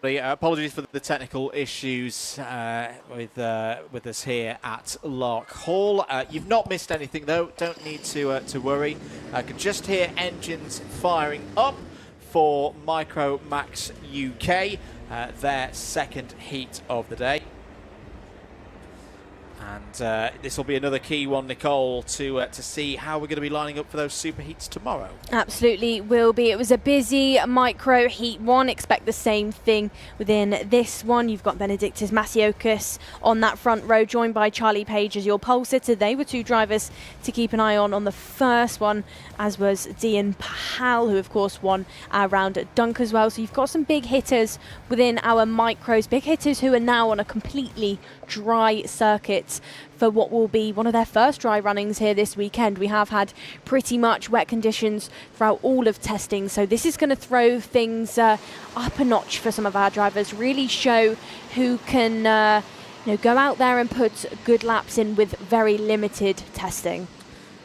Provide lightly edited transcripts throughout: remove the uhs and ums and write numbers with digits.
Apologies for the technical issues with us here at Larkhall. You've not missed anything though. Don't need to worry. I can just hear engines firing up for Micromax UK, their second heat of the day. And this will be another key one, Nicole, to see how we're going to be lining up for those super heats tomorrow. Absolutely will be. It was a busy micro heat one. Expect the same thing within this one. You've got Benedictus Masiokas on that front row, joined by Charlie Page as your pole sitter. They were two drivers to keep an eye on the first one, as was Dean Pahal, who of course won our round at Dunk as well. So you've got some big hitters within our micros, big hitters who are now on a completely dry circuit for what will be one of their first dry runnings here this weekend. We have had pretty much wet conditions throughout all of testing, so this is going to throw things up a notch for some of our drivers, really show who can go out there and put good laps in with very limited testing.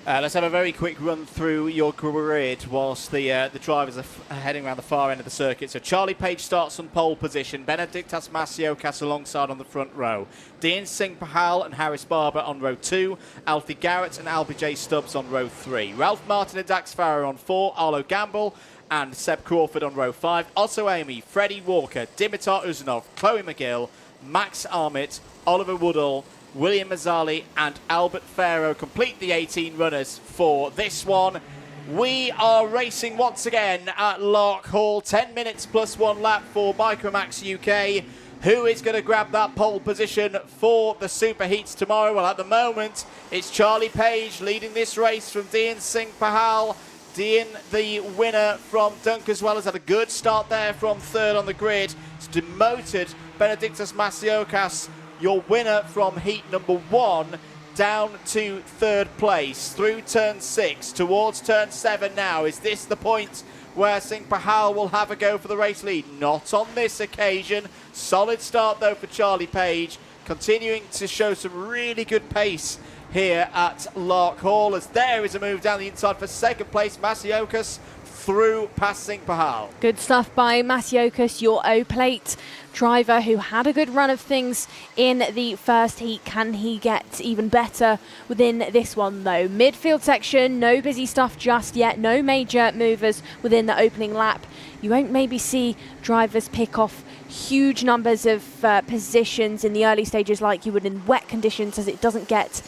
Let's have a very quick run through your grid whilst the drivers are heading around the far end of the circuit. So Charlie Page starts on pole position, Benedictus Masiokas alongside on the front row, Dean Singh Pahal and Harris Barber on row 2, Alfie Garrett and Albie J Stubbs on row 3, Ralph Martin and Dax Farrer on 4, Arlo Gamble and Seb Crawford on row 5, Otto Amy, Freddie Walker, Dimitar Uzanov, Chloe McGill, Max Armitt, Oliver Woodall, William Mazzali and Albert Farrow complete the 18 runners for this one. We are racing once again at Larkhall. 10 minutes plus 1 lap for Micromax UK. Who is going to grab that pole position for the super heats tomorrow? Well, at the moment, it's Charlie Page leading this race from Dean Singh Pahal. Dean, the winner from Dunk, as well, has had a good start there from third on the grid. It's demoted Benedictus Masiokas, your winner from heat number 1, down to third place through turn 6 towards turn 7 now. Is this the point where Singh Pahal will have a go for the race lead? Not on this occasion. Solid start though for Charlie Page, continuing to show some really good pace here at Larkhall, as there is a move down the inside for second place. Masiokas through past Singh Pahal. Good stuff by Masiokas, your O-plate driver who had a good run of things in the first heat. Can he get even better within this one though? Midfield section, no busy stuff just yet, no major movers within the opening lap. You won't maybe see drivers pick off huge numbers of positions in the early stages like you would in wet conditions, as it doesn't get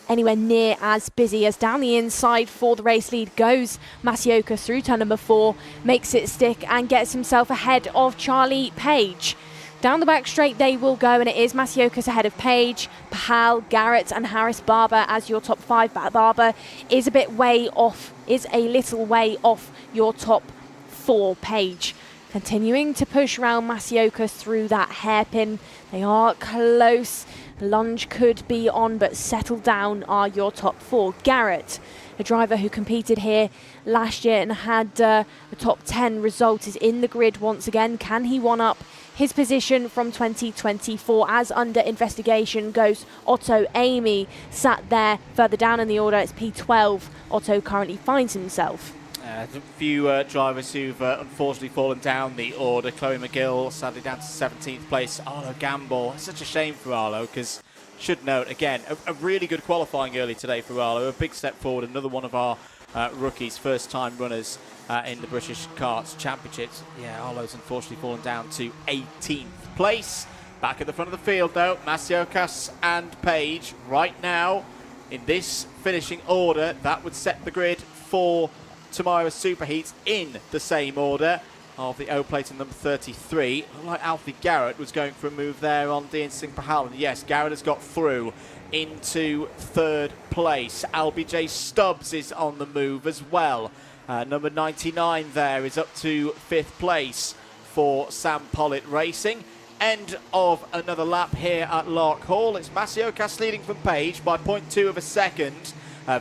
anywhere near as busy. As down the inside for the race lead goes Masiokas through turn number 4, makes it stick and gets himself ahead of Charlie Page. Down the back straight they will go, and it is Masiokas ahead of Page, Pahal, Garrett and Harris Barber as your top 5. Barber is a little way off your top 4. Page continuing to push around Masiokas through that hairpin. They are close. Lunge could be on, but settle down are your top 4. Garrett, a driver who competed here last year and had a top 10 result, is in the grid once again. Can he one-up his position from 2024? As under investigation goes Otto Amy, sat there further down in the order. It's P12 Otto currently finds himself. A few drivers who've unfortunately fallen down the order. Chloe McGill sadly down to 17th place. Arlo Gamble, such a shame for Arlo, because should note again a really good qualifying early today for Arlo. A big step forward, another one of our rookies, first time runners in the British Karts Championships. Yeah, Arlo's unfortunately fallen down to 18th place. Back at the front of the field though, Masiokas and Page right now in this finishing order. That would set the grid for tomorrow's super heats in the same order of the O-plate and number 33. Like Alfie Garrett was going for a move there on Dean Singh Pahal, and yes, Garrett has got through into third place. Albie J Stubbs is on the move as well. Number 99 there is up to 5th place for Sam Pollitt Racing. End of another lap here at Larkhall. It's Masiokas leading from Page by 0.2 of a second.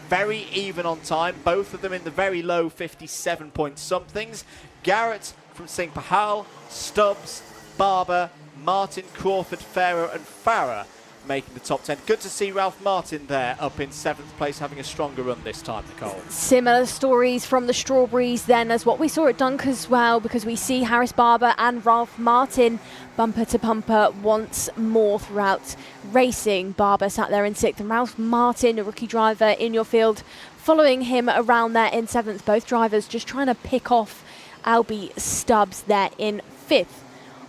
Very even on time, both of them in the very low 57 point somethings. Garrett from Singh Pahal, Stubbs, Barber, Martin, Crawford, Farrow and Farrer making the top 10. Good to see Ralph Martin there up in 7th place, having a stronger run this time, Nicole. Similar stories from the Strawberries then as what we saw at Dunk as well, because we see Harris Barber and Ralph Martin bumper to bumper once more throughout racing. Barber sat there in 6th and Ralph Martin, a rookie driver in your field, following him around there in 7th. Both drivers just trying to pick off Albie Stubbs there in 5th.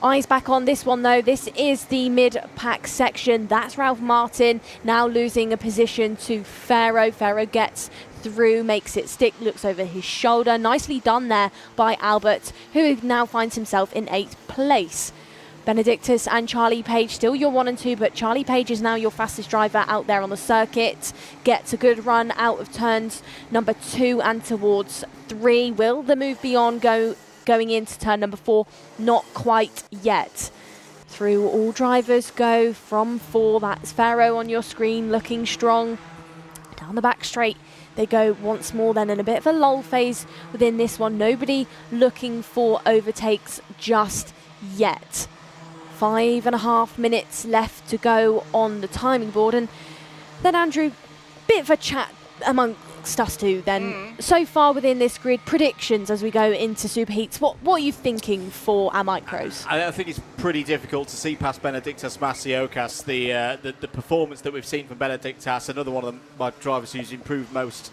Eyes back on this one though. This is the mid-pack section. That's Ralph Martin now losing a position to Pharaoh. Pharaoh gets through, makes it stick, looks over his shoulder. Nicely done there by Albert, who now finds himself in 8th place. Benedictus and Charlie Page still your 1 and 2, but Charlie Page is now your fastest driver out there on the circuit. Gets a good run out of turns number 2 and towards 3. Will the move be on going into turn number 4? Not quite yet. Through all drivers go from 4. That's Pharaoh on your screen, looking strong. Down the back straight they go once more then, in a bit of a lull phase within this one. Nobody looking for overtakes just yet. 5.5 minutes left to go on the timing board. And then, Andrew, bit of a chat amongst us two then. So far within this grid, predictions as we go into Superheats. What are you thinking for our micros? I think it's pretty difficult to see past Benedictas Masiokas. The performance that we've seen from Benedictas, another one of my drivers who's improved most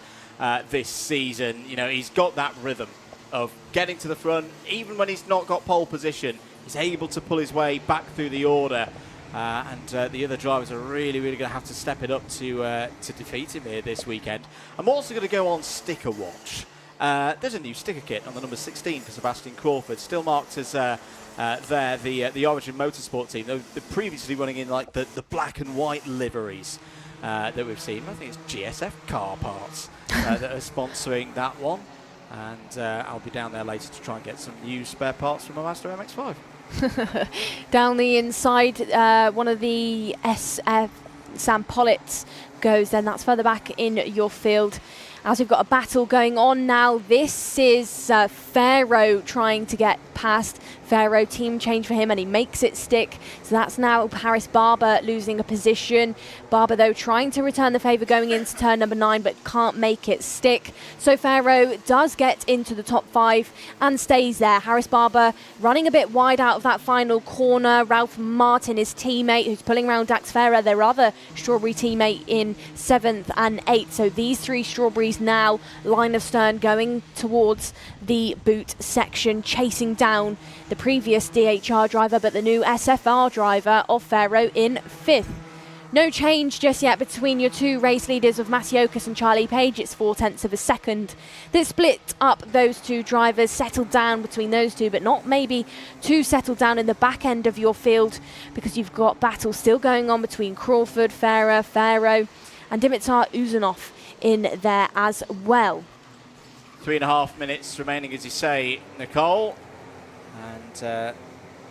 this season. You know, he's got that rhythm of getting to the front, even when he's not got pole position. He's able to pull his way back through the order, and the other drivers are really going to have to step it up to defeat him here this weekend. I'm also going to go on sticker watch. There's a new sticker kit on the number 16 for Sebastian Crawford, still marked as the Origin Motorsport team. They're previously running in like the black and white liveries that we've seen. I think it's GSF car parts that are sponsoring that one. And I'll be down there later to try and get some new spare parts from my Master MX-5. Down the inside, one of the SF Sam Pollitt goes then. That's further back in your field. As we've got a battle going on now, this is Pharaoh trying to get past. Pharaoh team change for him and he makes it stick. So that's now Harris Barber losing a position. Barber though trying to return the favour going into turn number 9 but can't make it stick. So Pharaoh does get into the top 5 and stays there. Harris Barber running a bit wide out of that final corner. Ralph Martin, his teammate, who's pulling around Dax Ferrer, their other Strawberry teammate, in 7th and 8th. So these 3 Strawberries now line of stern going towards the boot section, chasing down the previous DHR driver but the new SFR driver of Pharaoh in 5th. No change just yet between your 2 race leaders of Masiokas and Charlie Page. It's 0.4 of a second. This split up those 2 drivers, settled down between those 2, but not maybe too settled down in the back end of your field, because you've got battles still going on between Crawford, Pharaoh and Dimitar Uzanov in there as well. 3.5 minutes remaining, as you say, Nicole. And I've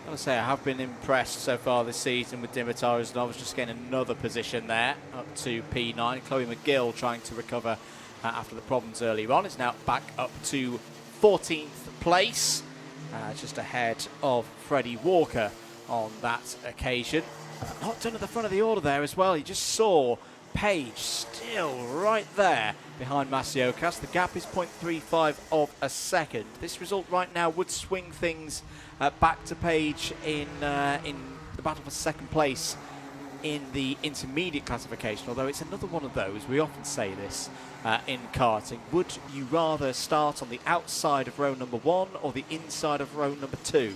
got to say, I have been impressed so far this season with Dimitar Uzanov, just getting another position there, up to P9. Chloe McGill trying to recover after the problems earlier on. Is now back up to 14th place, just ahead of Freddie Walker on that occasion. Not done at the front of the order there as well. You just saw Page still right there behind Masiokas. The gap is 0.35 of a second. This result right now would swing things back to Page in the battle for second place in the intermediate classification, although it's another one of those, we often say this in karting, would you rather start on the outside of row number 1 or the inside of row number 2?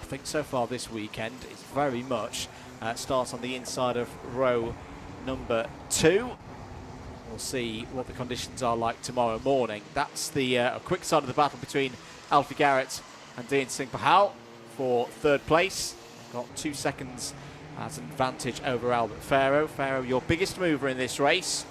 I think so far this weekend it's very much start on the inside of row number 2. We'll see what the conditions are like tomorrow morning. That's the quick side of the battle between Alfie Garrett and Dean Singh Pahal for 3rd place. Got 2 seconds as an advantage over Albert Pharaoh. Pharaoh, your biggest mover in this race,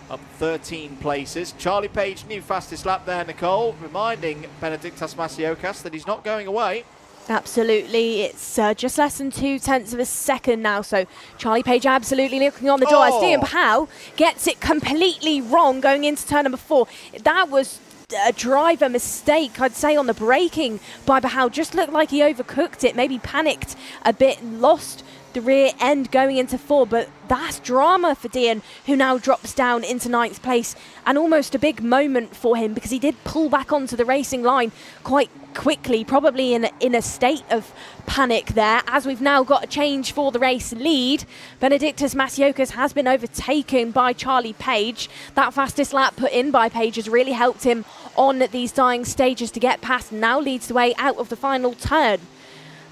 up 13 places. Charlie Page, new fastest lap there, Nicole, reminding Benedictas Masiokas that he's not going away. Absolutely, it's just less than 0.2 of a second now, so Charlie Page absolutely looking on the door as Dean Pahal gets it completely wrong going into turn number 4. That was a driver mistake, I'd say, on the braking by Pahal. Just looked like he overcooked it, maybe panicked a bit, lost the rear end going into 4, but that's drama for Dian, who now drops down into 9th place, and almost a big moment for him because he did pull back onto the racing line quite quickly, probably in a state of panic there, as we've now got a change for the race lead. Benedictus Masiokas has been overtaken by Charlie Page. That fastest lap put in by Page has really helped him on these dying stages to get past, and now leads the way out of the final turn.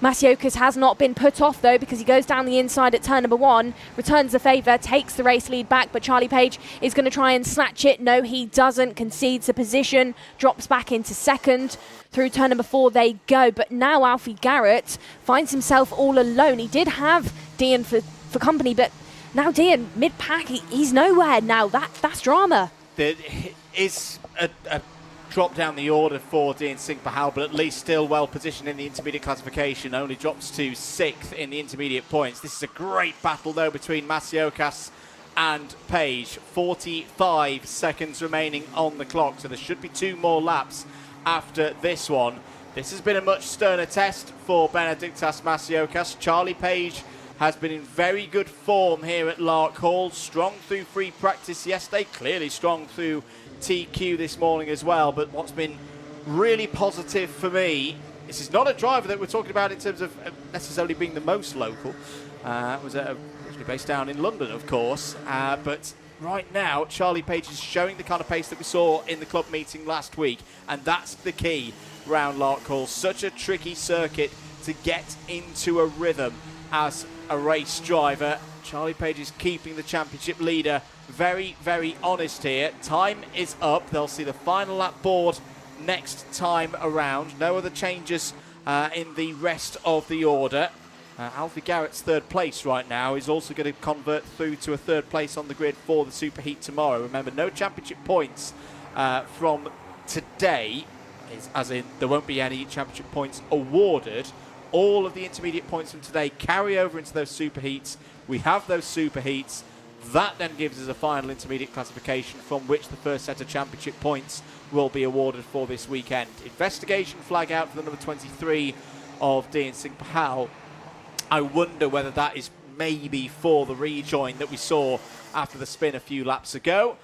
Masiokas has not been put off though, because he goes down the inside at turn number 1, returns the favour, takes the race lead back, but Charlie Page is going to try and snatch it. No, he doesn't, concedes a position, drops back into 2nd. Through turn number 4 they go, but now Alfie Garrett finds himself all alone. He did have Dian for company, but now Dian, mid-pack, he's nowhere now. That's drama. There is a drop down the order for Dian Singh Pahal, but at least still well positioned in the intermediate classification. Only drops to 6th in the intermediate points. This is a great battle though between Masiokas and Page. 45 seconds remaining on the clock, so there should be 2 more laps after this one. This has been a much sterner test for Benedictus Masiokas. Charlie Page has been in very good form here at Larkhall. Strong through free practice yesterday, clearly strong through TQ this morning as well. But what's been really positive for me, this is not a driver that we're talking about in terms of necessarily being the most local. Was originally based down in London, of course, but right now Charlie Page is showing the kind of pace that we saw in the club meeting last week, and that's the key round Larkhall. Such a tricky circuit to get into a rhythm as a race driver. Charlie Page is keeping the championship leader very, very honest here. Time is up. They'll see the final lap board next time around. No other changes in the rest of the order. Alfie Garrett's 3rd place right now is also going to convert through to a 3rd place on the grid for the Superheat tomorrow. Remember, no championship points from today, as in there won't be any championship points awarded. All of the intermediate points from today carry over into those Superheats. We have those Superheats. That then gives us a final intermediate classification from which the first set of championship points will be awarded for this weekend. Investigation flag out for the number 23 of Dian Singh Pahal. I wonder whether that is maybe for the rejoin that we saw after the spin a few laps ago.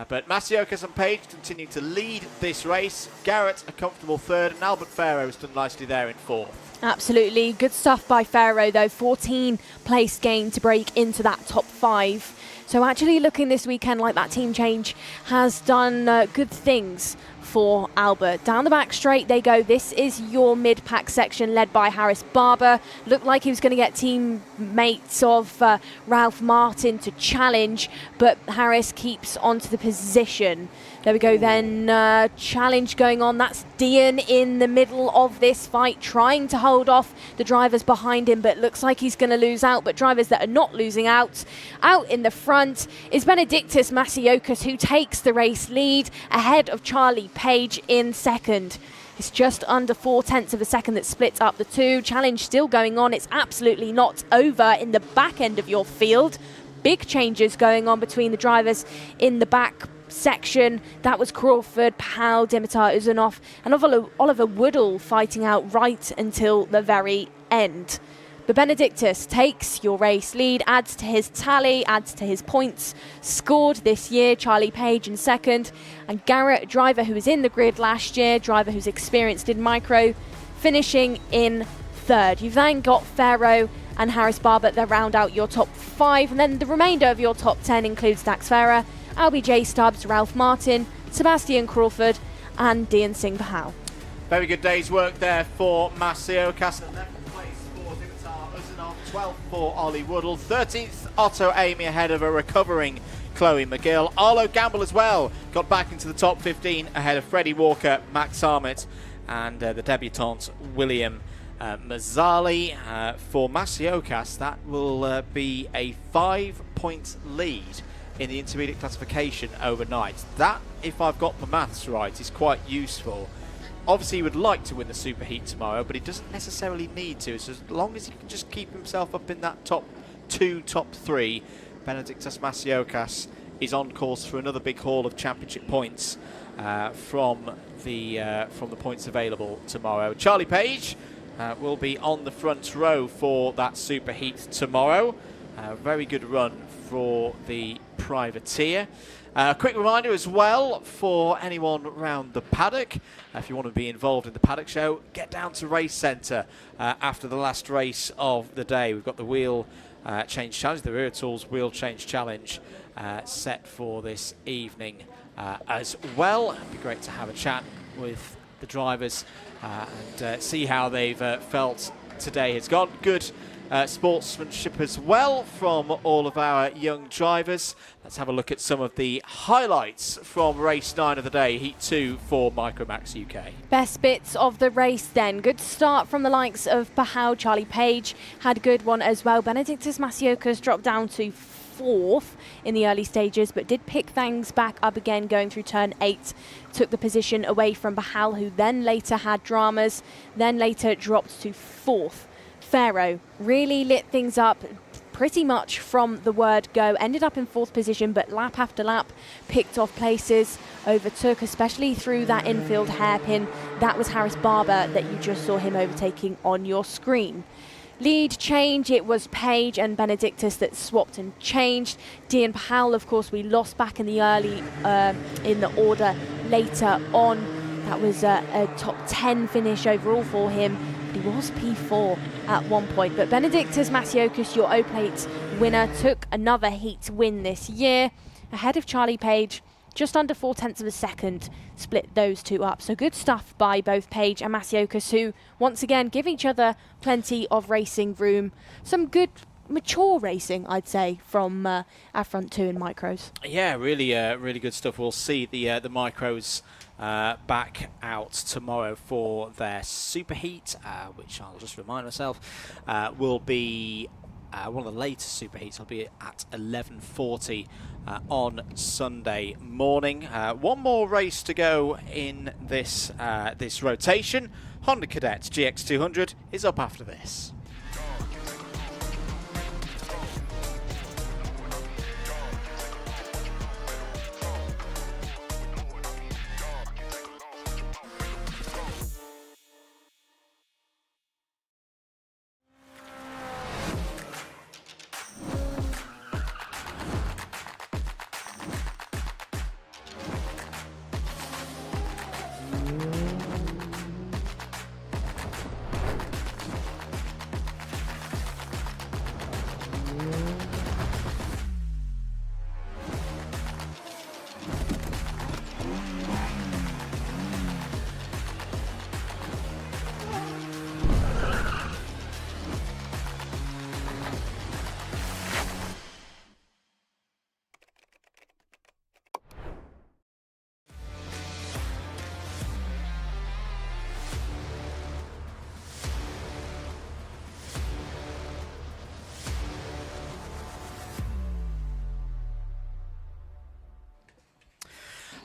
But Masiokas and Page continue to lead this race. Garrett a comfortable 3rd, and Albert Farrow has done nicely there in 4th. Absolutely. Good stuff by Farrow, though. 14 place gain to break into that top 5. So actually looking this weekend like that team change has done good things for Albert. Down the back straight they go. This is your mid-pack section led by Harris Barber. Looked like he was going to get teammates of Ralph Martin to challenge, but Harris keeps onto the position. There we go then, challenge going on. That's Dian in the middle of this fight, trying to hold off the drivers behind him, but looks like he's going to lose out. But drivers that are not losing out in the front is Benedictus Masiokas, who takes the race lead ahead of Charlie Page in 2nd. It's just under 0.4 of a second that splits up the two. Challenge still going on. It's absolutely not over in the back end of your field. Big changes going on between the drivers in the back section. That was Crawford, Pahal, Dimitar Uzunov and Oliver Woodall fighting out right until the very end. But Benedictus takes your race lead, adds to his tally, adds to his points scored this year. Charlie Page in 2nd, and Garrett, driver who was in the grid last year, driver who's experienced in micro, finishing in 3rd. You've then got Farrow and Harris Barber that round out your top 5, and then the remainder of your top 10 includes Dax Farah, LBJ Stubbs, Ralph Martin, Sebastian Crawford and Dian Singh Pahal. Very good day's work there for Masiokas. 11th place for Dimitar Uzunov, 12th for Ollie Woodall, 13th Otto Amy ahead of a recovering Chloe McGill. Arlo Gamble as well got back into the top 15 ahead of Freddie Walker, Max Armit and the debutant William Mazzali. For Masiokas, that will be a 5-point lead in the intermediate classification overnight. That, if I've got the maths right, is quite useful. Obviously he would like to win the Superheat tomorrow, but he doesn't necessarily need to. So as long as he can just keep himself up in that top 2, top 3, Benedictus Masiokas is on course for another big haul of championship points from the points available tomorrow. Charlie Page will be on the front row for that superheat tomorrow. Very good run for the privateer. Quick reminder as well for anyone around the paddock, if you want to be involved in the paddock show, get down to Race Centre after the last race of the day. We've got the wheel change challenge, the Wera Tools wheel change challenge set for this evening as well. It'd be great to have a chat with the drivers and see how they've felt today. It's gone good sportsmanship as well from all of our young drivers. Let's have a look at some of the highlights from race 9 of the day, heat 2 for Micromax UK. Best bits of the race then. Good start from the likes of Pahau. Charlie Page had a good one as well. Benedictus Masiokas dropped down to 4th in the early stages, but did pick things back up again going through turn 8. Took the position away from Pahau, who then later had dramas, then later dropped to 4th. Pharaoh really lit things up pretty much from the word go. Ended up in 4th position, but lap after lap picked off places, overtook, especially through that infield hairpin. That was Harris Barber that you just saw him overtaking on your screen. Lead change, it was Page and Benedictus that swapped and changed. Dean Powell, of course, we lost back in the early, in the order later on. That was a top 10 finish overall for him. He was P4 at one point, but Benedictus Masiokas, your O-Plate winner, took another heat win this year, ahead of Charlie Page, just under 0.4 of a second, split those two up. So good stuff by both Page and Masiokas, who once again give each other plenty of racing room. Some good mature racing, I'd say, from our front two in micros. Yeah, really good stuff. We'll see the micros back out tomorrow for their superheat, which I'll just remind myself will be one of the latest superheats. Will be at 11:40 on Sunday morning. One more race to go in this this rotation. Honda Cadet GX200 is up after this.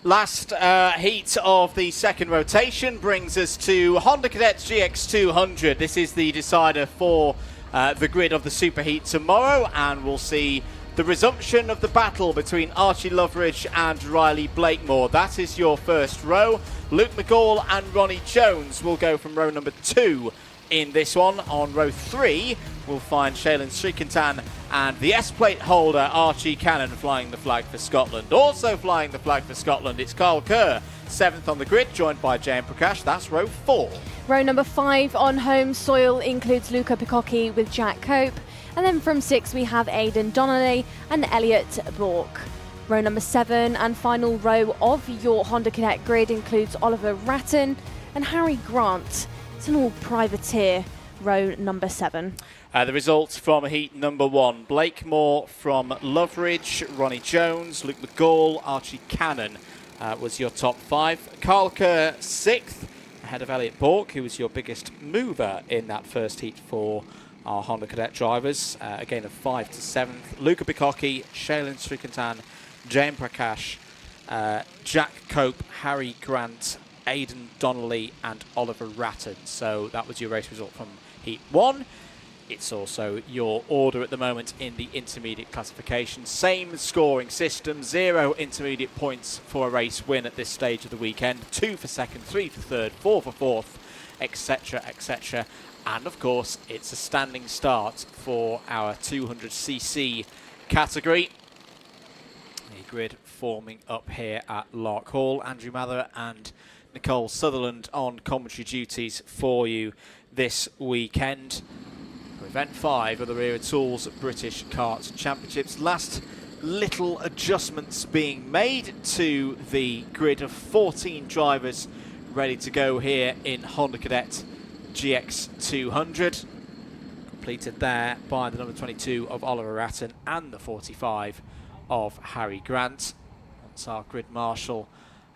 Last heat of the second rotation brings us to Honda Cadet GX200. This is the decider for the grid of the superheat tomorrow, and we'll see the resumption of the battle between Archie Loveridge and Riley Blakemore. That is your first row. Luke McGall and Ronnie Jones will go from row number 2 in this one. On row 3, we'll find Shaylin Srikantan and the S-plate holder Archie Cannon flying the flag for Scotland. Also flying the flag for Scotland, it's Carl Kerr, 7th on the grid, joined by Jayan Prakash. That's row 4. Row number 5 on home soil includes Luca Picocchi with Jack Cope. And then from 6 we have Aidan Donnelly and Elliot Bork. Row number 7 and final row of your Honda Cadet grid includes Oliver Ratton and Harry Grant. It's an all privateer, row number 7. The results from heat number 1. Blakemore from Loveridge, Ronnie Jones, Luke McGall, Archie Cannon was your top 5. Carl Kerr 6th, ahead of Elliot Bork, who was your biggest mover in that first heat for our Honda Cadet drivers. A gain of 5 to 7th. Luca Picocchi, Shaylin Srikantan, Jayan Prakash, Jack Cope, Harry Grant, Aidan Donnelly and Oliver Ratton. So that was your race result from heat 1. It's also your order at the moment in the intermediate classification. Same scoring system, 0 intermediate points for a race win at this stage of the weekend. 2 for second, 3 for third, 4 for fourth, etc, etc. And of course, it's a standing start for our 200cc category. A grid forming up here at Larkhall. Andrew Mather and Nicole Sutherland on commentary duties for you this weekend. Event 5 of the Wera Tools British Kart Championships. Last little adjustments being made to the grid of 14 drivers ready to go here in Honda Cadet GX200. Completed there by the number 22 of Oliver Ratton and the 45 of Harry Grant. Once our grid marshal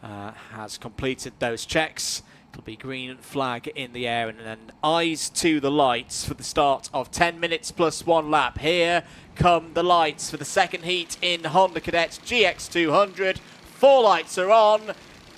has completed those checks, it'll be green flag in the air and then eyes to the lights for the start of 10 minutes plus 1 lap. Here come the lights for the second heat in Honda Cadet GX200. 4 lights are on,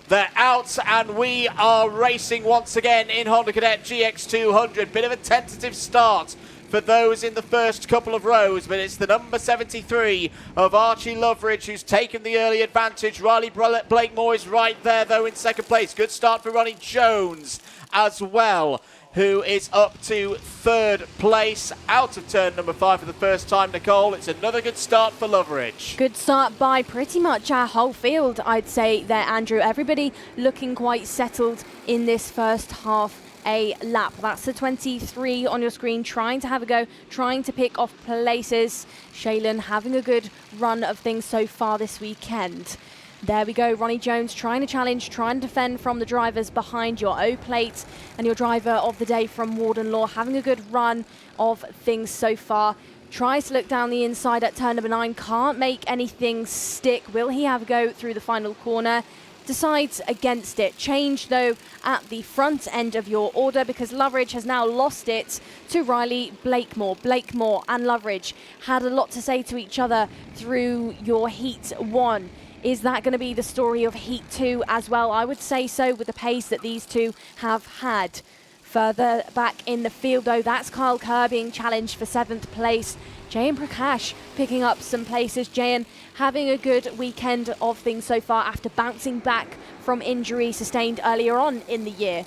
they're out, and we are racing once again in Honda Cadet GX200. Bit of a tentative start for those in the first couple of rows, but it's the number 73 of Archie Loveridge who's taken the early advantage. Riley Blakemore is right there though in second place. Good start for Ronnie Jones as well, who is up to third place out of turn number 5 for the first time. Nicole, it's another good start for Loveridge. Good start by pretty much our whole field, I'd say there, Andrew. Everybody looking quite settled in this first half a lap. That's the 23 on your screen, trying to have a go, trying to pick off places. Shaylin having a good run of things so far this weekend. There we go, Ronnie Jones trying to challenge, trying to defend from the drivers behind your O-plate, and your driver of the day from Warden Law having a good run of things so far. Tries to look down the inside at turn number 9, can't make anything stick. Will he have a go through the final corner? Decides against it. Change though at the front end of your order because Loveridge has now lost it to Riley Blakemore. Blakemore and Loveridge had a lot to say to each other through your Heat 1. Is that going to be the story of Heat 2 as well? I would say so, with the pace that these two have had. Further back in the field though, that's Kyle Kerr being challenged for 7th place. Jayan Prakash picking up some places. Jayan having a good weekend of things so far after bouncing back from injury sustained earlier on in the year.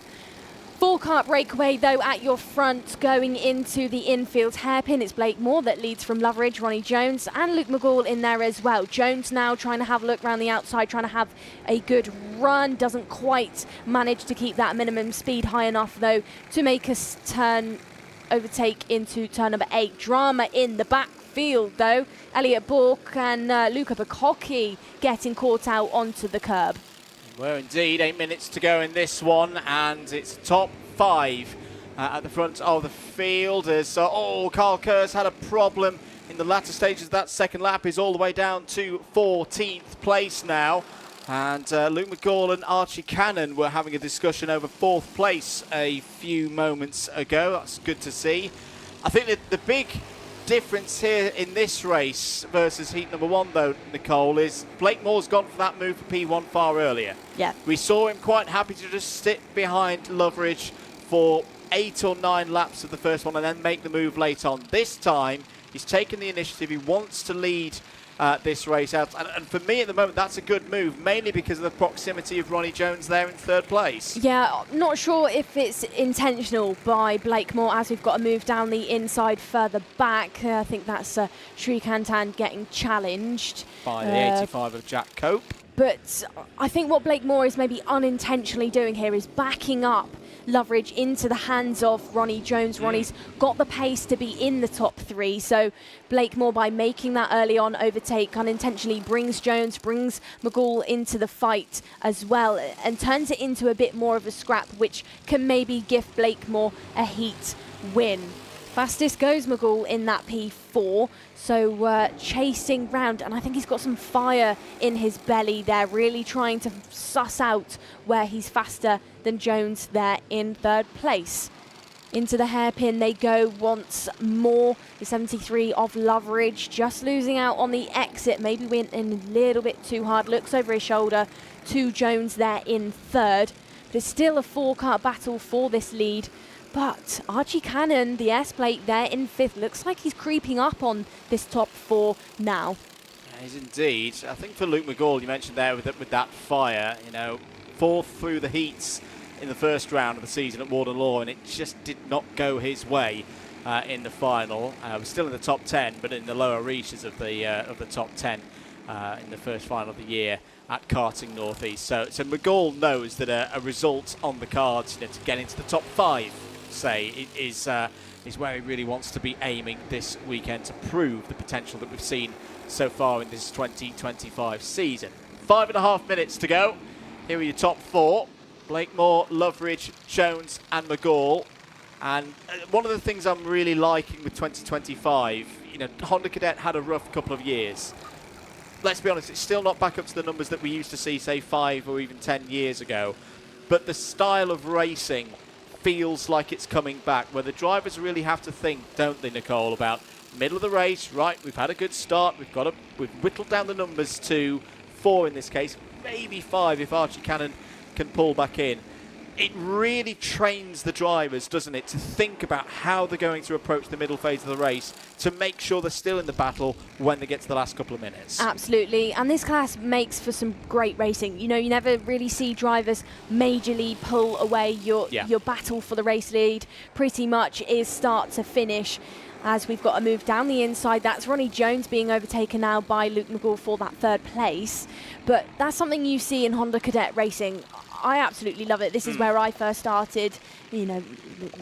4-car breakaway though at your front going into the infield hairpin. It's Blakemore that leads from Loveridge, Ronnie Jones and Luke McGall in there as well. Jones now trying to have a look around the outside, trying to have a good run. Doesn't quite manage to keep that minimum speed high enough though to make us overtake into turn number 8. Drama in the backfield though. Elliot Bork and Luca Bacocchi getting caught out onto the curb. Well, indeed, 8 minutes to go in this one, and it's top 5 at the front of the field. As Carl Kerr's had a problem in the latter stages of that second lap. He's all the way down to 14th place now. And Luke McGall and Archie Cannon were having a discussion over 4th place a few moments ago. That's good to see. I think that the big difference here in this race versus heat number 1 though, Nicole, is Blakemore's gone for that move for P1 far earlier. Yeah. We saw him quite happy to just sit behind Loveridge for 8 or 9 laps of the first one and then make the move late on. This time he's taken the initiative. He wants to lead this race out, and for me at the moment that's a good move, mainly because of the proximity of Ronnie Jones there in 3rd place. Yeah, not sure if it's intentional by Blakemore as we've got to move down the inside further back. I think that's Srikantan getting challenged by the 85 of Jack Cope. But I think what Blakemore is maybe unintentionally doing here is backing up Loveridge into the hands of Ronnie Jones. Ronnie's got the pace to be in the top 3, so Blakemore, by making that early on overtake, unintentionally brings Jones, brings McGall into the fight as well, and turns it into a bit more of a scrap, which can maybe give Blakemore a heat win. Fastest goes McGall in that P4, so chasing round, and I think he's got some fire in his belly there, really trying to suss out where he's faster than Jones there in 3rd place. Into the hairpin they go once more. The 73 of Loveridge just losing out on the exit, maybe went in a little bit too hard, looks over his shoulder to Jones there in 3rd. But it's still a 4-car battle for this lead. But Archie Cannon, the S-plate there in 5th, looks like he's creeping up on this top 4 now. Yeah, he's indeed. I think for Luke McGall, you mentioned there with that fire, 4th through the heats in the first round of the season at Warden Law, and it just did not go his way in the final. We're still in the top 10, but in the lower reaches of the top 10 in the first final of the year at Karting North East. So McGall knows that a result on the cards, to get into the top 5, say, is where he really wants to be aiming this weekend to prove the potential that we've seen so far in this 2025 season. 5.5 minutes to go. Here are your top 4. Blakemore, Loveridge, Jones and McGall. And one of the things I'm really liking with 2025, Honda Cadet had a rough couple of years. Let's be honest, it's still not back up to the numbers that we used to see, say, 5 or even 10 years ago. But the style of racing feels like it's coming back, where the drivers really have to think, don't they, Nicole, about middle of the race, right, we've had a good start, we've whittled down the numbers to 4 in this case, maybe 5 if Archie Cannon can pull back in. It really trains the drivers, doesn't it, to think about how they're going to approach the middle phase of the race to make sure they're still in the battle when they get to the last couple of minutes. Absolutely, and this class makes for some great racing. You never really see drivers majorly pull away your battle for the race lead. Pretty much is start to finish. As we've got to move down the inside, that's Ronnie Jones being overtaken now by Luke McGall for that 3rd place. But that's something you see in Honda Cadet racing. I absolutely love it. This is where I first started, a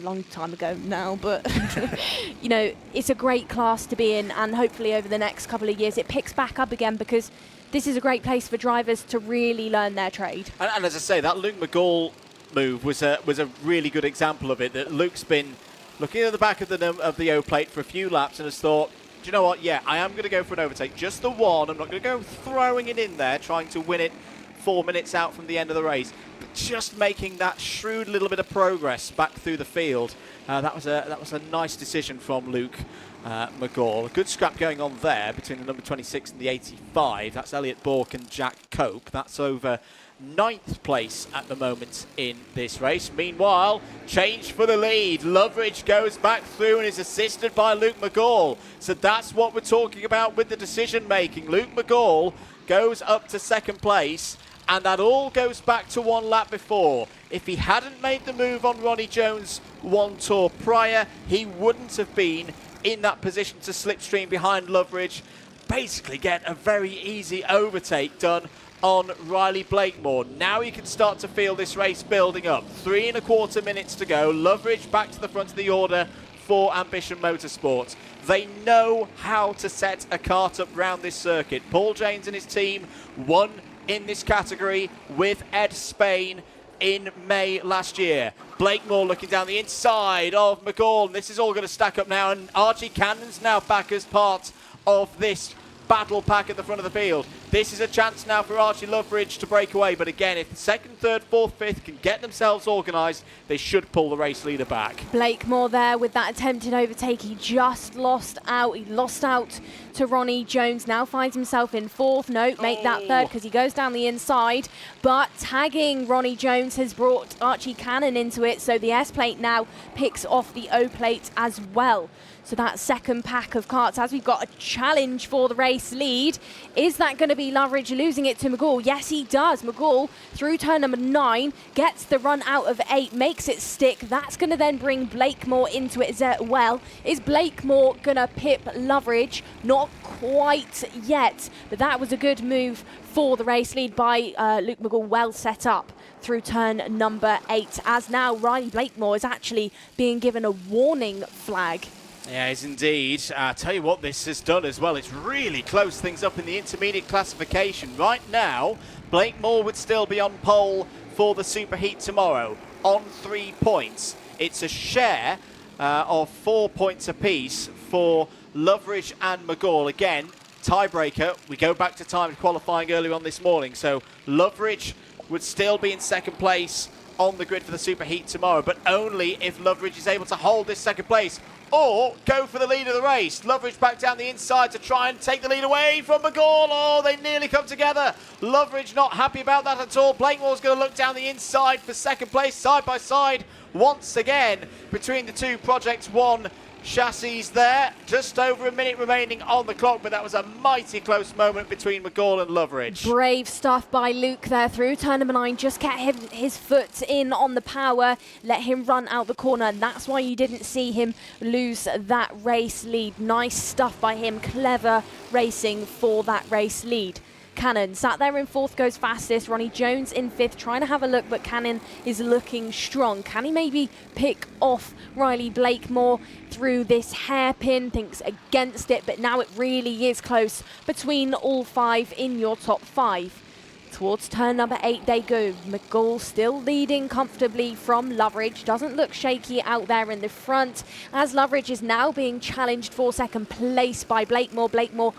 long time ago now, but, it's a great class to be in, and hopefully over the next couple of years it picks back up again, because this is a great place for drivers to really learn their trade. And as I say, that Luke McGall move was a really good example of it, that Luke's been looking at the back of the O plate for a few laps and has thought, do you know what, yeah, I am going to go for an overtake, just the one. I'm not going to go throwing it in there, trying to win it 4 minutes out from the end of the race, but just making that shrewd little bit of progress back through the field. That was a nice decision from Luke McGall. A good scrap going on there between the number 26 and the 85. That's Elliot Bourke and Jack Cope. That's over 9th place at the moment in this race. Meanwhile, change for the lead. Loveridge goes back through and is assisted by Luke McGall. So that's what we're talking about with the decision making. Luke McGall goes up to 2nd place, and that all goes back to 1 lap before. If he hadn't made the move on Ronnie Jones 1 tour prior, he wouldn't have been in that position to slipstream behind Loveridge, basically get a very easy overtake done on Riley Blakemore. Now you can start to feel this race building up. 3.25 minutes to go. Loveridge back to the front of the order for Ambition Motorsport. They know how to set a kart up round this circuit. Paul Janes and his team won in this category with Ed Spain in May last year. Blakemore looking down the inside of McGall. This is all going to stack up now, and Archie Cannon's now back as part of this battle pack at the front of the field. This is a chance now for Archie Loveridge to break away, but again, if the 2nd, 3rd, 4th, 5th can get themselves organised, they should pull the race leader back. Blakemore there with that attempted overtake. He just lost out. He lost out to Ronnie Jones. Now finds himself in 4th. No, make that 3rd because he goes down the inside. But tagging Ronnie Jones has brought Archie Cannon into it, so the S plate now picks off the O plate as well. So that 2nd pack of karts, as we've got a challenge for the race lead. Is that going to be Loveridge losing it to McGall? Yes, he does. McGall, through turn number 9, gets the run out of 8, makes it stick. That's going to then bring Blakemore into it as well. Is Blakemore going to pip Loveridge? Not quite yet, but that was a good move for the race lead by Luke McGall, well set up through turn number 8, as now Riley Blakemore is actually being given a warning flag. Yeah, it's indeed. Tell you what this has done as well. It's really closed things up in the intermediate classification. Right now, Blakemore would still be on pole for the superheat tomorrow on 3 points. It's a share of 4 points apiece for Loveridge and McGall. Again, tiebreaker. We go back to time qualifying earlier on this morning. So Loveridge would still be in 2nd place on the grid for the superheat tomorrow, but only if Loveridge is able to hold this 2nd place or go for the lead of the race. Loveridge back down the inside to try and take the lead away from McGall. Oh, they nearly come together. Loveridge not happy about that at all. Blakemore's going to look down the inside for 2nd place, side by side once again between the two Project 1 chassis there. Just over a minute remaining on the clock, but that was a mighty close moment between McGall and Loveridge. Brave stuff by Luke there through turn number 9. Just get his foot in on the power, let him run out the corner. And that's why you didn't see him lose that race lead. Nice stuff by him. Clever racing for that race lead. Cannon sat there in 4th, goes fastest. Ronnie Jones in 5th, trying to have a look, but Cannon is looking strong. Can he maybe pick off Riley Blakemore through this hairpin? Thinks against it, but now it really is close between all 5 in your top 5. Towards turn number 8 they go. McGall still leading comfortably from Loveridge. Doesn't look shaky out there in the front, as Loveridge is now being challenged for 2nd place by Blakemore. Blakemore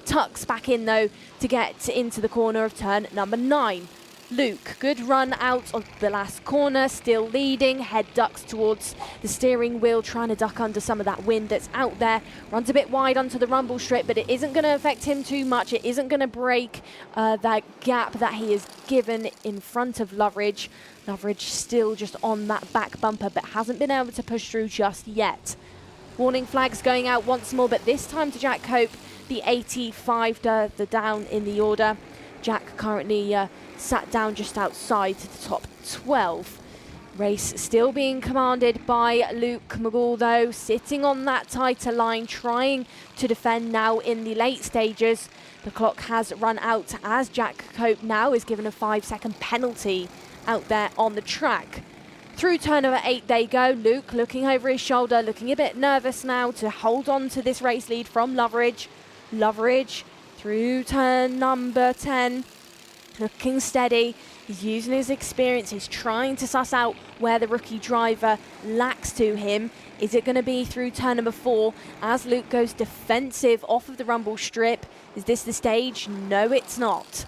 tucks back in though to get into the corner of turn number 9. Luke, good run out of the last corner, still leading, head ducks towards the steering wheel, trying to duck under some of that wind that's out there. Runs a bit wide onto the rumble strip, but it isn't going to affect him too much. It isn't going to break that gap that he is given in front of Loveridge. Loveridge still just on that back bumper, but hasn't been able to push through just yet. Warning flags going out once more, but this time to Jack Cope, the 85, the down in the order. Jack currently sat down just outside the top 12. Race still being commanded by Luke McGall though, sitting on that tighter line, trying to defend now in the late stages. The clock has run out as Jack Cope now is given a 5-second penalty out there on the track. Through turn number 8 they go. Luke looking over his shoulder, looking a bit nervous now to hold on to this race lead from Loveridge. Loveridge through turn number 10, looking steady. He's using his experience. He's trying to suss out where the rookie driver lacks to him. Is it going to be through turn number 4 as Luke goes defensive off of the rumble strip? Is this the stage? No, it's not.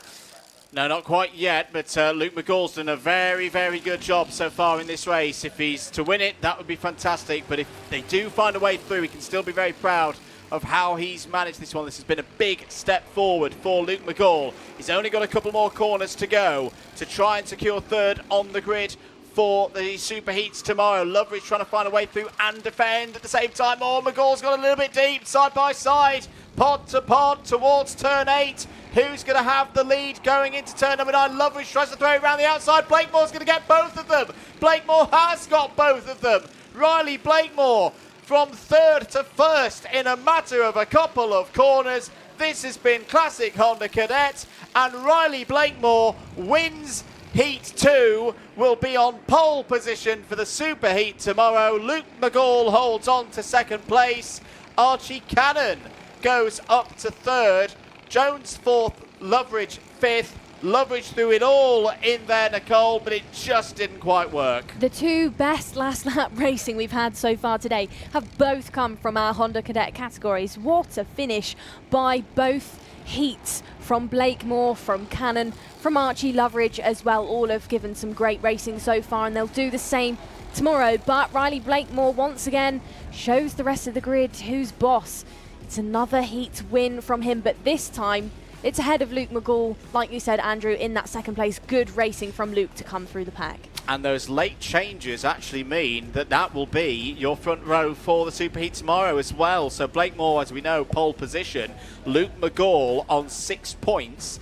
No, not quite yet, but Luke McGall's done a very, very good job so far in this race. If he's to win it, that would be fantastic. But if they do find a way through, he can still be very proud of how he's managed this one. This has been a big step forward for Luke McGall. He's only got a couple more corners to go to try and secure 3rd on the grid for the super heats tomorrow. Loveridge trying to find a way through and defend at the same time. Oh, McGall's got a little bit deep, side by side, pod to pod towards turn 8. Who's going to have the lead going into turn number 9? Loveridge tries to throw it around the outside. Blakemore's going to get both of them. Blakemore has got both of them. Riley Blakemore from 3rd to 1st in a matter of a couple of corners. This has been classic Honda Cadet, and Riley Blakemore wins Heat 2, will be on pole position for the super heat tomorrow. Luke McGall holds on to 2nd place. Archie Cannon goes up to 3rd. Jones 4th, Loveridge 5th. Loveridge threw it all in there, Nicole, but it just didn't quite work. The 2 best last lap racing we've had so far today have both come from our Honda Cadet categories. What a finish by both heats, from Blakemore, from Cannon, from Archie Loveridge as well. All have given some great racing so far, and they'll do the same tomorrow. But Riley Blakemore once again shows the rest of the grid who's boss. It's another heat win from him, but this time it's ahead of Luke McGall, like you said, Andrew, in that 2nd place. Good racing from Luke to come through the pack. And those late changes actually mean that that will be your front row for the super heat tomorrow as well. So Blakemore, as we know, pole position. Luke McGall on 6 points.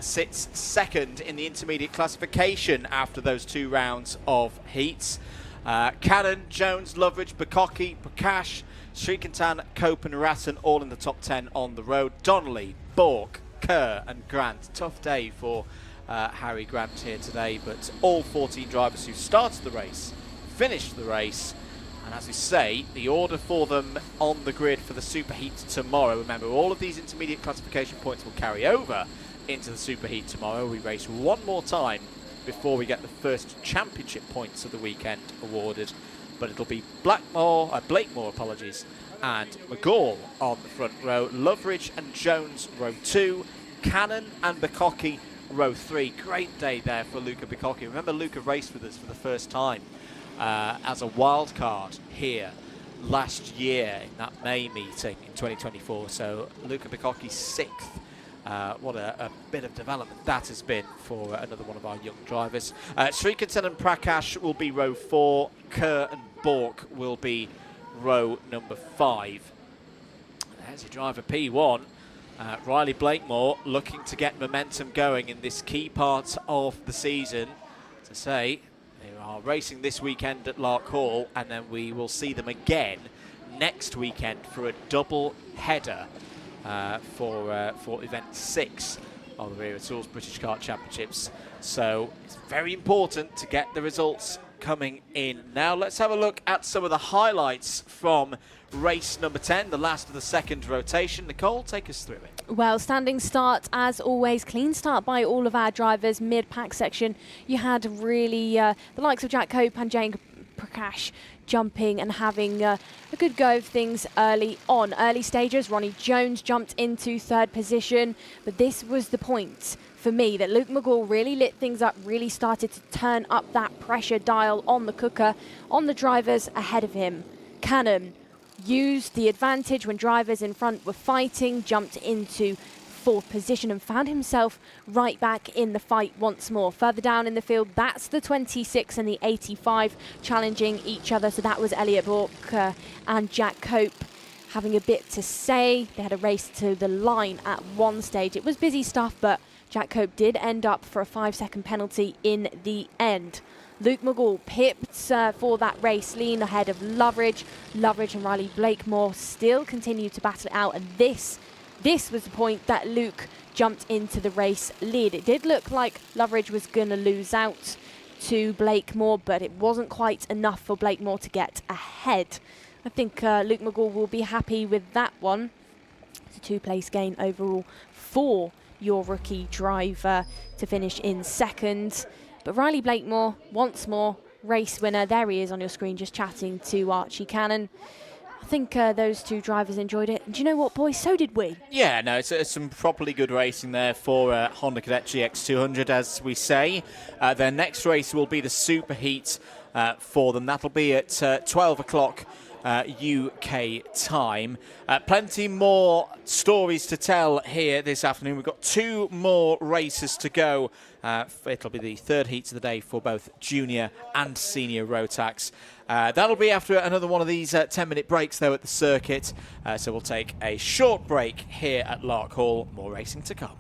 Sits 2nd in the intermediate classification after those 2 rounds of heats. Cannon, Jones, Loveridge, Bukkake, Prakash, Srikantan, Cope and Ratton all in the top 10 on the road. Donnelly, Bork, Kerr and Grant. Tough day for Harry Grant here today, but all 14 drivers who started the race finished the race. And as we say, the order for them on the grid for the super heat tomorrow. Remember, all of these intermediate classification points will carry over into the super heat tomorrow. We race one more time before we get the first championship points of the weekend awarded. But it'll be Blakemore, and McGall on the front row. Loveridge and Jones row 2. Cannon and Bukkake row 3. Great day there for Luca Bukkake. Remember, Luca raced with us for the first time as a wild card here last year in that May meeting in 2024. So Luca Bukkake's 6th What a bit of development that has been for another one of our young drivers. Srikantan and Prakash will be row 4. Kerr and Bork will be row number 5. There's your driver P1. Riley Blakemore looking to get momentum going in this key part of the season. To say, they are racing this weekend at Larkhall, and then we will see them again next weekend for a double header for event 6 of the Wera Tools British Kart Championships. So it's very important to get the results coming in. Now let's have a look at some of the highlights from race number 10, the last of the second rotation. Nicole, take us through it. Well, standing start as always, clean start by all of our drivers. Mid-pack section, you had really the likes of Jack Cope and Jane Prakash jumping and having a good go of things early on. Early stages, Ronnie Jones jumped into 3rd position, but this was the point for me that Luke McGall really lit things up, really started to turn up that pressure dial on the cooker, on the drivers ahead of him. Cannon used the advantage when drivers in front were fighting, jumped into 4th position and found himself right back in the fight once more. Further down in the field, that's the 26 and the 85 challenging each other. So that was Elliot Bork and Jack Cope having a bit to say. They had a race to the line at one stage. It was busy stuff, but Jack Cope did end up for a 5-second penalty in the end. Luke McGall pipped for that race, lean ahead of Loveridge. Loveridge and Riley Blakemore still continue to battle it out, and this was the point that Luke jumped into the race lead. It did look like Loveridge was going to lose out to Blakemore, but it wasn't quite enough for Blakemore to get ahead. I think Luke McGall will be happy with that one. It's a 2-place gain overall for your rookie driver to finish in 2nd. But Riley Blakemore, once more, race winner. There he is on your screen, just chatting to Archie Cannon. I think those two drivers enjoyed it. And do you know what, boys? So did we. Yeah, no, it's some properly good racing there for Honda Cadet GX200, as we say. Their next race will be the Super Heat for them. That'll be at 12 o'clock UK time. Plenty more stories to tell here this afternoon. We've got 2 more races to go. It'll be the 3rd heat of the day for both junior and senior Rotax. That'll be after another one of these 10-minute breaks, though, at the circuit. So we'll take a short break here at Larkhall. More racing to come.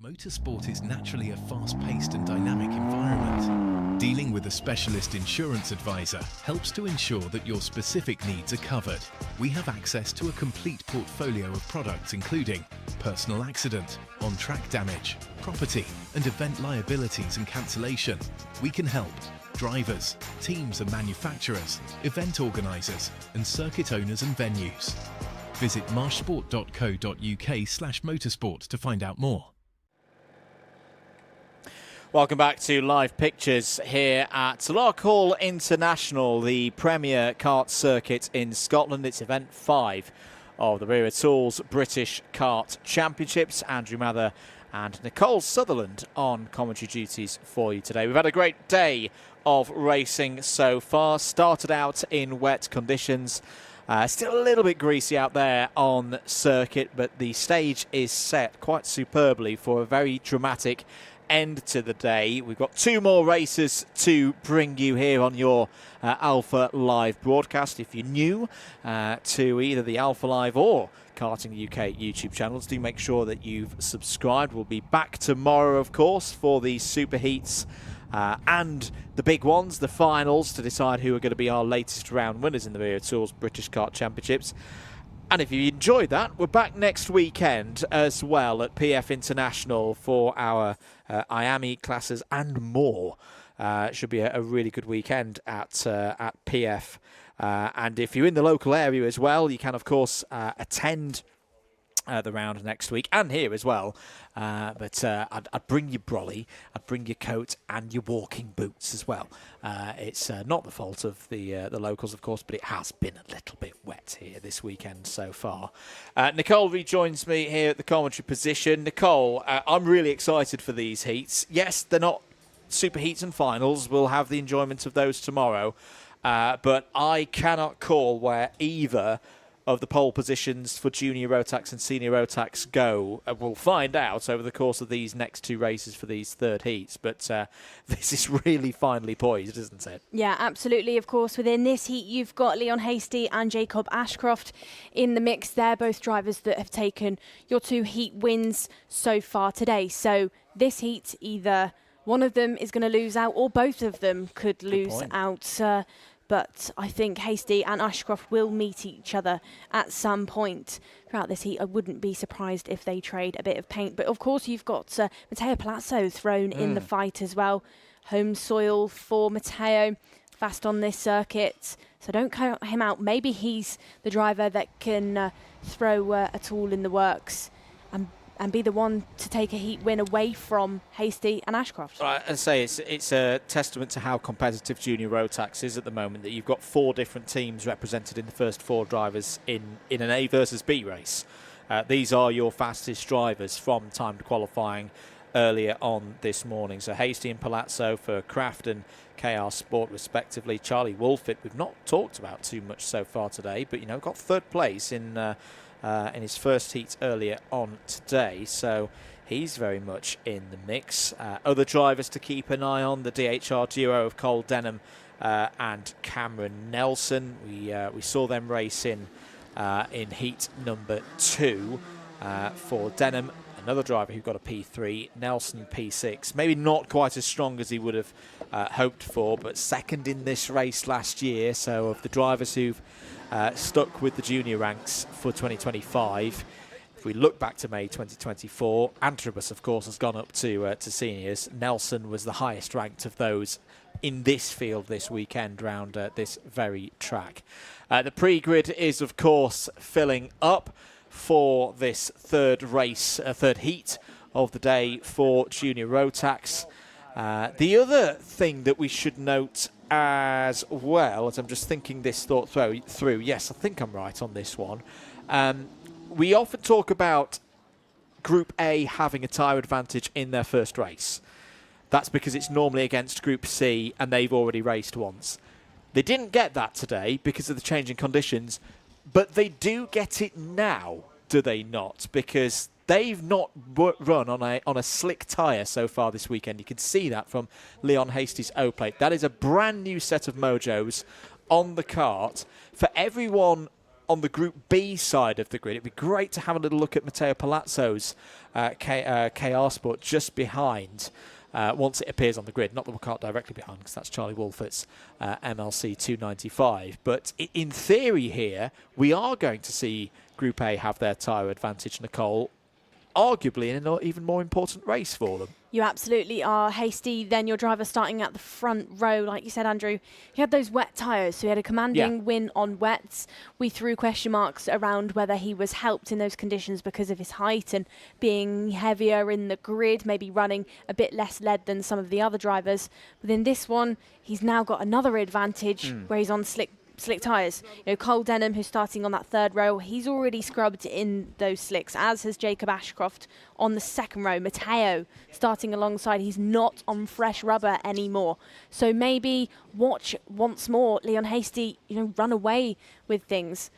Motorsport is naturally a fast-paced and dynamic environment. Dealing with a specialist insurance advisor helps to ensure that your specific needs are covered. We have access to a complete portfolio of products including personal accident, on-track damage, property and event liabilities and cancellation. We can help drivers, teams and manufacturers, event organisers and circuit owners and venues. Visit marshsport.co.uk/motorsport to find out more. Welcome back to live pictures here at Larkhall International, the premier kart circuit in Scotland. It's event 5 of the Wera Tools British Kart Championships. Andrew Mather and Nicole Sutherland on commentary duties for you today. We've had a great day of racing so far. Started out in wet conditions. Still a little bit greasy out there on circuit, but the stage is set quite superbly for a very dramatic end to the day. We've got 2 more races to bring you here on your Alpha Live broadcast. If you're new to either the Alpha Live or Karting UK YouTube channels, do make sure that you've subscribed. We'll be back tomorrow, of course, for the super heats and the big ones, the finals, to decide who are going to be our latest round winners in the Wera Tools British Kart Championships. And if you enjoyed that, we're back next weekend as well at PF International for our IAME classes and more. It should be a really good weekend at PF. And if you're in the local area as well, you can, of course, attend the round next week and here as well. But I'd bring your brolly, I'd bring your coat and your walking boots as well. It's not the fault of the locals, of course, but it has been a little bit wet here this weekend so far. Nicole rejoins me here at the commentary position. Nicole, I'm really excited for these heats. Yes, they're not super heats and finals. We'll have the enjoyment of those tomorrow. But I cannot call where either of the pole positions for junior Rotax and senior Rotax go. We'll find out over the course of these next 2 races for these third heats, but this is really finely poised, isn't it? Yeah, absolutely. Of course, within this heat, you've got Leon Hasty and Jacob Ashcroft in the mix. They're both drivers that have taken your 2 heat wins so far today. So this heat, either one of them is going to lose out or both of them could lose out. But I think Hasty and Ashcroft will meet each other at some point throughout this heat. I wouldn't be surprised if they trade a bit of paint. But of course, you've got Matteo Palazzo thrown in the fight as well. Home soil for Matteo, fast on this circuit. So don't count him out. Maybe he's the driver that can throw a tool in the works and be the one to take a heat win away from Hasty and Ashcroft. I'd say it's a testament to how competitive junior Rotax is at the moment, that you've got 4 different teams represented in the first 4 drivers in an A versus B race. These are your fastest drivers from timed qualifying earlier on this morning. So Hasty and Palazzo for Craft and KR Sport respectively. Charlie Wolfett, we've not talked about too much so far today, but got 3rd place in his first heat earlier on today, so he's very much in the mix. Other drivers to keep an eye on, the DHR duo of Cole Denham and Cameron Nelson. We saw them race in heat number 2 for Denham, another driver who got a P3, Nelson P6. Maybe not quite as strong as he would have hoped for, but 2nd in this race last year. So of the drivers who've stuck with the junior ranks for 2025, if we look back to May 2024, Antrobus, of course, has gone up to seniors. Nelson was the highest ranked of those in this field this weekend round this very track. The pre-grid is, of course, filling up for this third heat of the day for junior Rotax. The other thing that we should note as well, as I'm just thinking this thought through, yes, I think I'm right on this one. We often talk about Group A having a tyre advantage in their first race. That's because it's normally against Group C and they've already raced once. They didn't get that today because of the changing conditions, but they do get it now, do they not? Because they've not run on a slick tyre so far this weekend. You can see that from Leon Hasty's O-plate. That is a brand new set of mojos on the kart. For everyone on the Group B side of the grid, it'd be great to have a little look at Matteo Palazzo's KR Sport just behind. Once it appears on the grid, not the cart directly behind, because that's Charlie Wolfert's MLC 295. But in theory here, we are going to see Group A have their tyre advantage, Nicole, arguably in an even more important race for them. You absolutely are. Hasty, then your driver starting at the front row, like you said, Andrew. He had those wet tyres, so he had a commanding win on wets. We threw question marks around whether he was helped in those conditions because of his height and being heavier in the grid, maybe running a bit less lead than some of the other drivers. But in this one, he's now got another advantage where he's on slick tyres. Cole Denham, who's starting on that third row, he's already scrubbed in those slicks, as has Jacob Ashcroft on the second row. Matteo starting alongside, he's not on fresh rubber anymore. So maybe watch once more Leon Hasty, run away with things.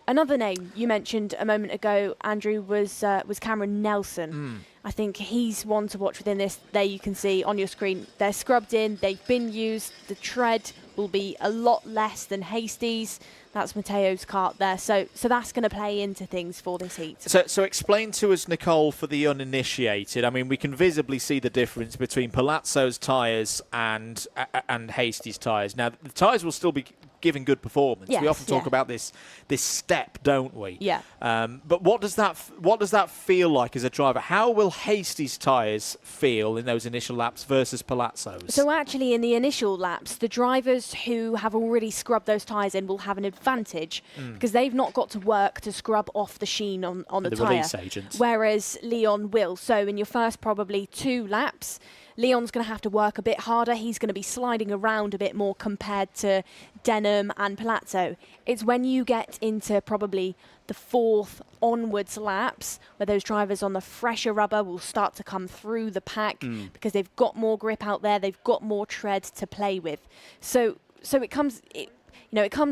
Another name you mentioned a moment ago, Andrew, was Cameron Nelson. I think he's one to watch within this. There you can see on your screen, they're scrubbed in, they've been used. The tread will be a lot less than Hasty's. That's Matteo's kart there. So that's going to play into things for this heat. So explain to us, Nicole, for the uninitiated. I mean, we can visibly see the difference between Palazzo's tyres and Hasty's tyres. Now, the tyres will still be giving good performance. Yes, we often talk about this step, don't we? Yeah. But what does that feel like as a driver? How will Hasty's tyres feel in those initial laps versus Palazzo's? So actually, in the initial laps, the drivers who have already scrubbed those tyres in will have an advantage because they've not got to work to scrub off the sheen on the tyre. Release agent. Whereas Leon will. So in your first probably 2 laps, Leon's going to have to work a bit harder. He's going to be sliding around a bit more compared to Denham and Palazzo. It's when you get into probably the 4th onwards laps where those drivers on the fresher rubber will start to come through the pack because they've got more grip out there, they've got more tread to play with. So it comes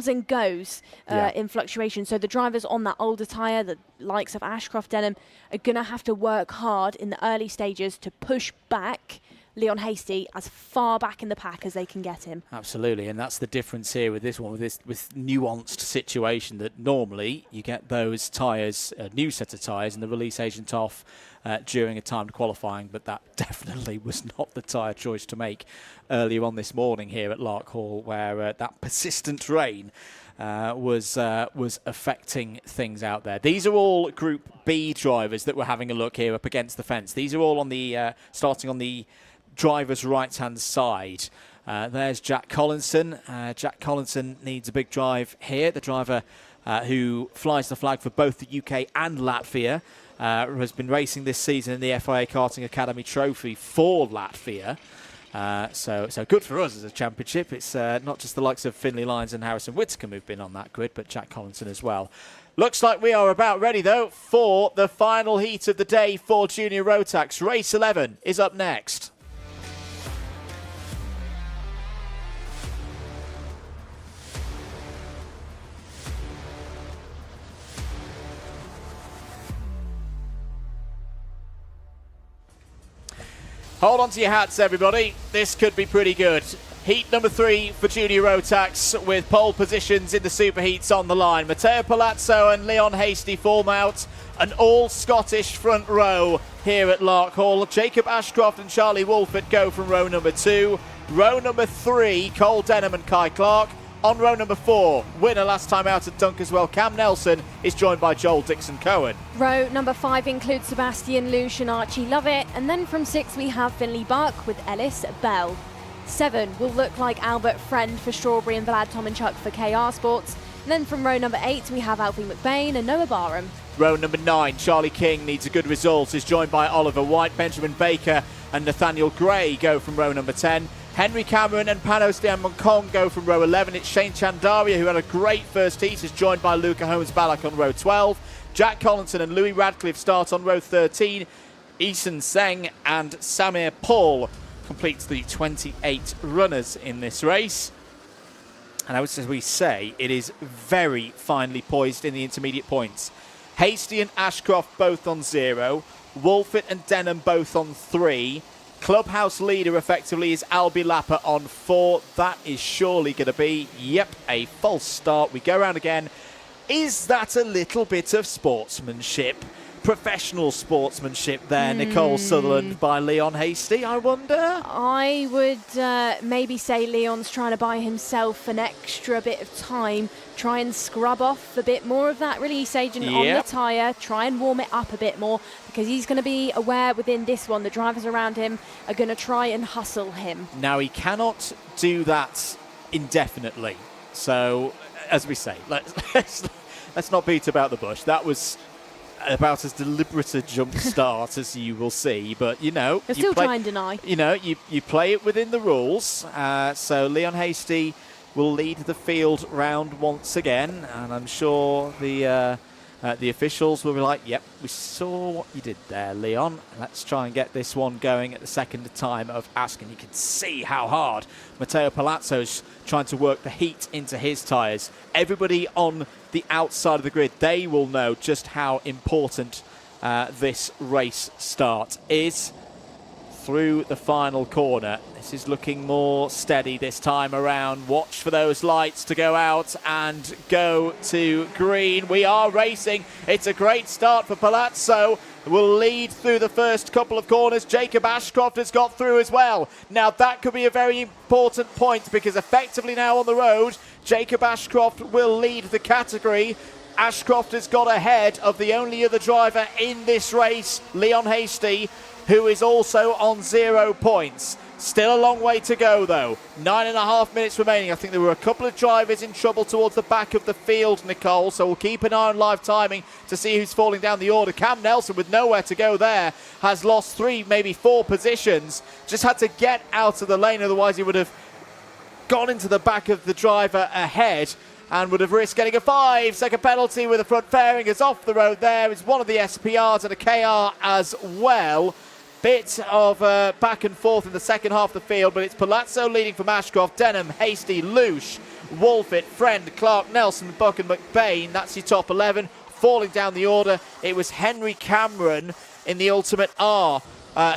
and goes in fluctuation. So the drivers on that older tyre, the likes of Ashcroft, Denham, are going to have to work hard in the early stages to push back Leon Hasty as far back in the pack as they can get him. Absolutely, and that's the difference here with this one, with this nuanced situation that normally you get those tyres, a new set of tyres, and the release agent off during a timed qualifying, but that definitely was not the tyre choice to make earlier on this morning here at Larkhall, where that persistent rain was affecting things out there. These are all Group B drivers that we're having a look here up against the fence. These are all on the starting on the driver's right-hand side. There's Jack Collinson. Jack Collinson needs a big drive here. The driver who flies the flag for both the UK and Latvia has been racing this season in the FIA Karting Academy Trophy for Latvia. So good for us as a championship. It's not just the likes of Finlay Lyons and Harrison Whittaker who've been on that grid, but Jack Collinson as well. Looks like we are about ready, though, for the final heat of the day for Junior Rotax. Race 11 is up next. Hold on to your hats, everybody. This could be pretty good. Heat number 3 for Junior Rotax with pole positions in the superheats on the line. Matteo Palazzo and Leon Hasty form out an all-Scottish front row here at Larkhall. Jacob Ashcroft and Charlie Wolfert go from row number 2. Row number 3, Cole Denham and Kai Clark. On row number 4, winner last time out at Dunk as well, Cam Nelson, is joined by Joel Dixon-Cohen. Row number 5 includes Sebastian Lush and Archie Lovett. And then from 6 we have Finlay Buck with Ellis Bell. 7 will look like Albert Friend for Strawberry and Vlad Tomanchuk for KR Sports. And then from row number 8 we have Alfie McBain and Noah Barham. Row number 9, Charlie King needs a good result, is joined by Oliver White. Benjamin Baker and Nathaniel Gray go from row number 10. Henry Cameron and Panos de Moncon go from row 11. It's Shane Chandaria, who had a great first heat, is joined by Luca Holmes-Ballack on row 12. Jack Collinson and Louis Radcliffe start on row 13. Eason Seng and Samir Paul completes the 28 runners in this race. And as we say, it is very finely poised in the intermediate points. Hasty and Ashcroft both on 0. Wolfert and Denham both on 3. Clubhouse leader effectively is Albi Lapper on 4. That is surely going to be, a false start. We go around again. Is that a little bit of sportsmanship? Professional sportsmanship there, Nicole Sutherland by Leon Hasty, I wonder? I would maybe say Leon's trying to buy himself an extra bit of time, try and scrub off a bit more of that release agent on the tyre, try and warm it up a bit more, because he's going to be aware within this one the drivers around him are going to try and hustle him. Now, he cannot do that indefinitely. So, as we say, let's not beat about the bush. That was about as deliberate a jump start as you will see, but you know, you'll still try and deny. You know, you play it within the rules. So Leon Hasty will lead the field round once again, and I'm sure the officials will be like, "Yep, we saw what you did there, Leon. Let's try and get this one going at the second time of asking." You can see how hard Matteo Palazzo's trying to work the heat into his tyres. Everybody on the outside of the grid, they will know just how important this race start is. Through the final corner, this is looking more steady this time around. Watch for those lights to go out and go to green. We are racing. It's a great start for Palazzo. Will lead through the first couple of corners. Jacob Ashcroft has got through as well. Now that could be a very important point, because effectively now on the road, Jacob Ashcroft will lead the category. Ashcroft has got ahead of the only other driver in this race, Leon Hasty, who is also on 0 points. Still a long way to go though. 9.5 minutes remaining. I think there were a couple of drivers in trouble towards the back of the field, Nicole, so we'll keep an eye on live timing to see who's falling down the order. Cam Nelson, with nowhere to go there, has lost 3, maybe 4 positions. Just had to get out of the lane, otherwise he would have gone into the back of the driver ahead and would have risked getting a 5-second penalty with a front fairing. It's off the road there. It's one of the SPRs and a KR as well. Bit of back and forth in the second half of the field, but it's Palazzo leading from Ashcroft, Denham, Hasty, Loosh, Wolfett, Friend, Clark, Nelson, Buck and McBain. That's your top 11. Falling down the order, it was Henry Cameron in the Ultimate R,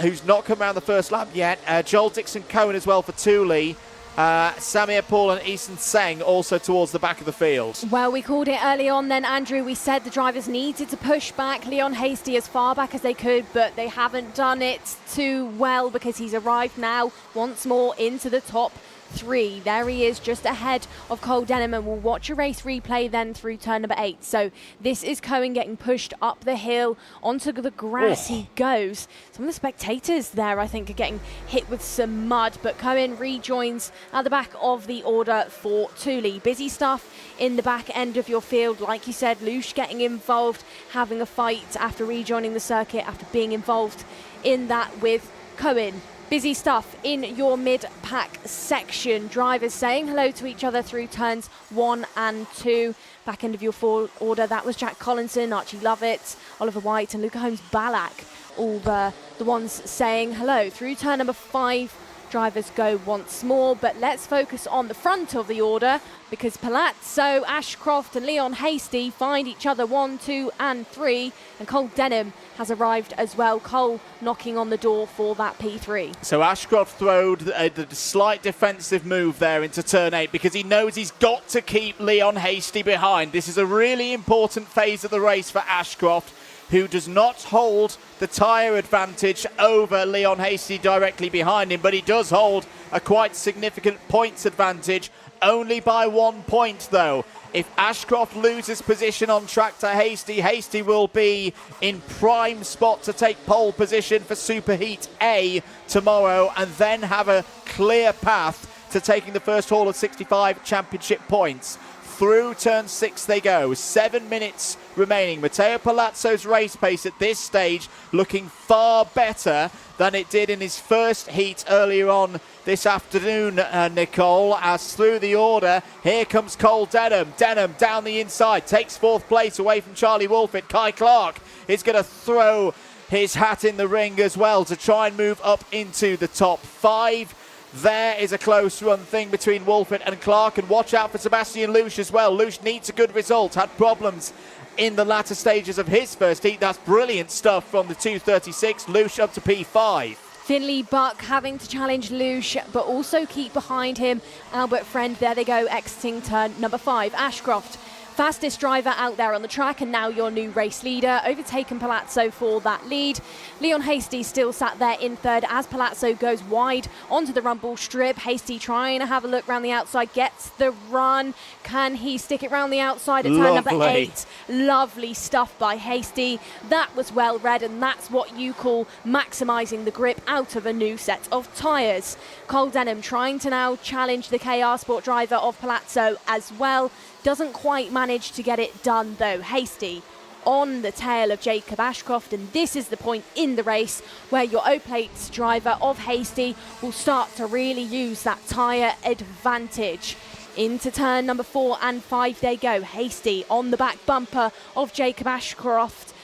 who's not come around the first lap yet. Joel Dixon-Cohen as well for Thule. Samir Paul and Eason Seng also towards the back of the field. Well, we called it early on then, Andrew. We said the drivers needed to push back Leon Hasty as far back as they could, but they haven't done it too well, because he's arrived now once more into the top 3. There he is, just ahead of Cole Denham, and we'll watch a race replay then through turn number 8. So this is Cohen getting pushed up the hill onto the grass. He goes. Some of the spectators there, I think, are getting hit with some mud, but Cohen rejoins at the back of the order for Thule. Busy stuff in the back end of your field. Like you said, Loosh getting involved, having a fight after rejoining the circuit, after being involved in that with Cohen. Busy stuff in your mid-pack section. Drivers saying hello to each other through turns 1 and 2. Back end of your full order, that was Jack Collinson, Archie Lovett, Oliver White and Luca Holmes-Ballack. All the ones saying hello. Through turn number 5, drivers go once more, but let's focus on the front of the order, because Palazzo, Ashcroft and Leon Hasty find each other 1, 2 and 3, and Cole Denham has arrived as well. Cole knocking on the door for that P3. So Ashcroft throwed the slight defensive move there into turn 8, because he knows he's got to keep Leon Hasty behind. This is a really important phase of the race for Ashcroft, who does not hold the tyre advantage over Leon Hasty directly behind him, but he does hold a quite significant points advantage, only by 1 point though. If Ashcroft loses position on track to Hasty, Hasty will be in prime spot to take pole position for Superheat A tomorrow, and then have a clear path to taking the first haul of 65 championship points. Through turn 6 they go. 7 minutes remaining. Matteo Palazzo's race pace at this stage looking far better than it did in his first heat earlier on this afternoon, Nicole. As through the order, here comes Cole Denham. Denham down the inside, takes 4th place away from Charlie Wolfett. Kai Clark is going to throw his hat in the ring as well to try and move up into the top 5. There is a close run thing between Wolfett and Clark, and watch out for Sebastian Loosh as well. Loosh needs a good result, had problems in the latter stages of his first heat. That's brilliant stuff from the 236. Loosh up to P5. Finley Buck having to challenge Loosh, but also keep behind him Albert Friend. There they go, exiting turn number 5. Ashcroft fastest driver out there on the track and now your new race leader, overtaken Palazzo for that lead. Leon Hasty still sat there in third as Palazzo goes wide onto the rumble strip. Hasty trying to have a look around the outside, gets the run. Can he stick it round the outside at turn number 8? Lovely stuff by Hasty. That was well read, and that's what you call maximising the grip out of a new set of tyres. Cole Denham trying to now challenge the KR Sport driver of Palazzo as well. Doesn't quite manage to get it done though. Hasty on the tail of Jacob Ashcroft, and this is the point in the race where your O-Plates driver of Hasty will start to really use that tyre advantage. Into turn number 4 and 5 they go. Hasty on the back bumper of Jacob Ashcroft.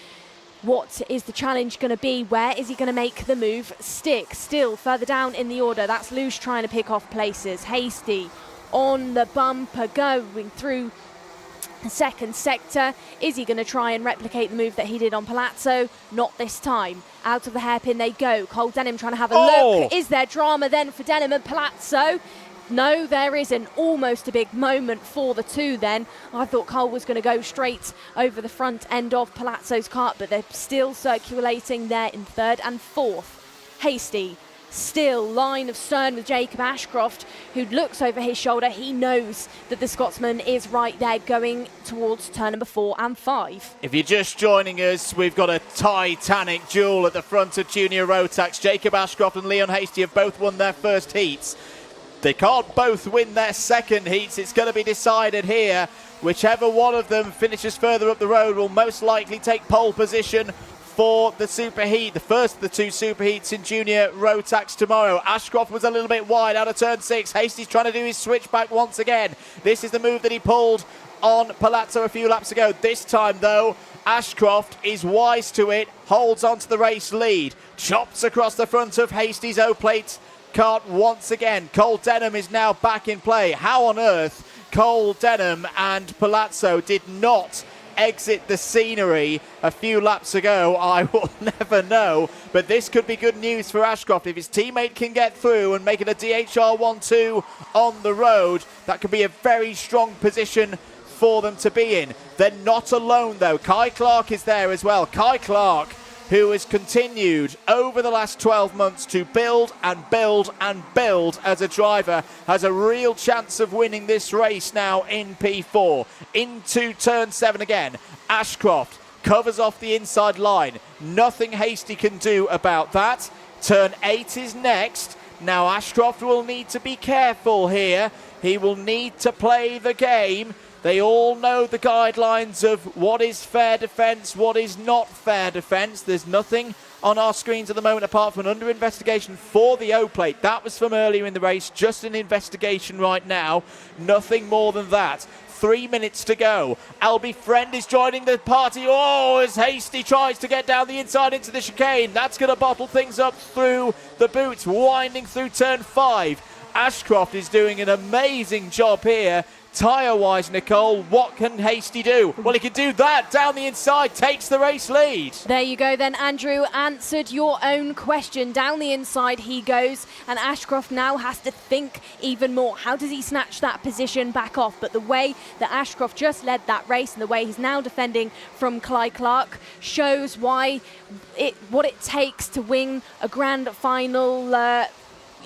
What is the challenge going to be? Where is he going to make the move stick? Still further down in the order, that's Luce trying to pick off places. Hasty on the bumper going through the second sector. Is he going to try and replicate the move that he did on Palazzo? Not this time. Out of the hairpin they go. Cole Denham trying to have a look. Is there drama then for Denham and Palazzo? No, there isn't. Almost a big moment for the two then. I thought Cole was going to go straight over the front end of Palazzo's kart, but they're still circulating there in third and fourth. Hasty still line of stern with Jacob Ashcroft, who looks over his shoulder. He knows that the Scotsman is right there going towards turn number 4 and 5. If you're just joining us, we've got a titanic duel at the front of Junior Rotax. Jacob Ashcroft and Leon Hasty have both won their first heats. They can't both win their second heats. It's going to be decided here. Whichever one of them finishes further up the road will most likely take pole position for the superheat, the first of the 2 superheats in Junior Rotax tomorrow. Ashcroft was a little bit wide out of turn 6. Hasty's trying to do his switchback once again. This is the move that he pulled on Palazzo a few laps ago. This time, though, Ashcroft is wise to it, holds on to the race lead, chops across the front of Hasty's O-Plate kart once again. Cole Denham is now back in play. How on earth Cole Denham and Palazzo did not exit the scenery a few laps ago, I will never know. But this could be good news for Ashcroft. If his teammate can get through and make it a DHR 1-2 on the road, that could be a very strong position for them to be in. They're not alone though. Kai Clark is there as well. Kai Clark, who has continued over the last 12 months to build and build and build as a driver, has a real chance of winning this race now in P4. Into turn 7 again. Ashcroft covers off the inside line. Nothing Hasty can do about that. Turn 8 is next. Now Ashcroft will need to be careful here. He will need to play the game. They all know the guidelines of what is fair defence, what is not fair defence. There's nothing on our screens at the moment apart from an under investigation for the O-Plate. That was from earlier in the race, just an investigation right now. Nothing more than that. 3 minutes to go. Albie Friend is joining the party. Oh, as Hasty tries to get down the inside into the chicane. That's going to bottle things up through the boots, winding through turn 5. Ashcroft is doing an amazing job here. Tyre-wise, Nicole, what can Hasty do? Well, he can do that. Down the inside, takes the race lead. There you go then, Andrew. Answered your own question. Down the inside he goes, and Ashcroft now has to think even more. How does he snatch that position back off? But the way that Ashcroft just led that race and the way he's now defending from Kai Clark shows what it takes to win a grand final,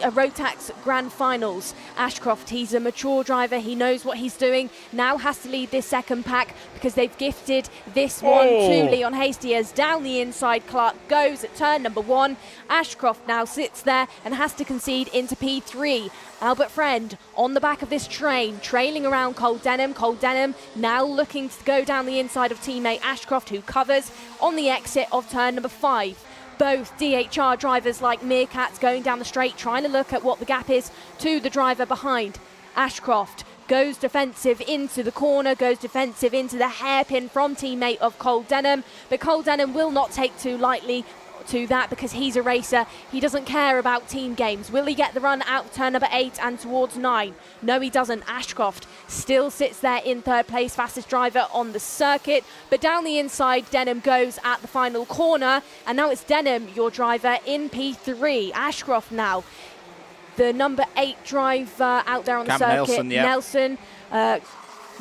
a Rotax Grand Finals. Ashcroft, he's a mature driver, he knows what he's doing, now has to lead this second pack because they've gifted this one to Leon Hasty as down the inside Clark goes at turn number 1. Ashcroft now sits there and has to concede into P3. Albert Friend on the back of this train, trailing around Cole Denham. Cole Denham now looking to go down the inside of teammate Ashcroft, who covers on the exit of turn number 5. Both DHR drivers like meerkats going down the straight, trying to look at what the gap is to the driver behind. Ashcroft goes defensive into the corner, goes defensive into the hairpin from teammate of Cole Denham, but Cole Denham will not take too lightly to that because he's a racer. He doesn't care about team games. Will he get the run out of turn number 8 and towards 9? No, he doesn't. Ashcroft still sits there in third place, fastest driver on the circuit. But down the inside, Denham goes at the final corner. And now it's Denham, your driver, in P3. Ashcroft now, the number 8 driver out there on the circuit. Nelson, yeah. Nelson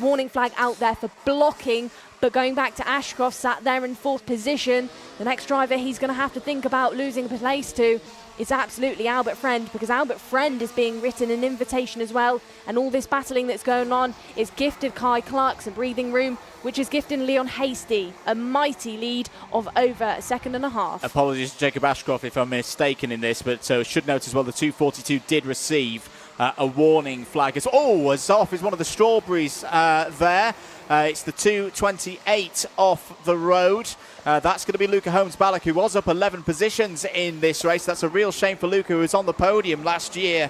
Warning flag out there for blocking. But going back to Ashcroft, sat there in 4th position. The next driver he's going to have to think about losing a place to is absolutely Albert Friend, because Albert Friend is being written an invitation as well. And all this battling that's going on is gifted Kai Clark some breathing room, which is gifting Leon Hasty a mighty lead of over a second and a half. Apologies to Jacob Ashcroft if I'm mistaken in this, but should note as well the 242 did receive a warning flag. As off is one of the strawberries there. It's the 228 off the road. That's going to be Luca Holmes-Ballack, who was up 11 positions in this race. That's a real shame for Luca, who was on the podium last year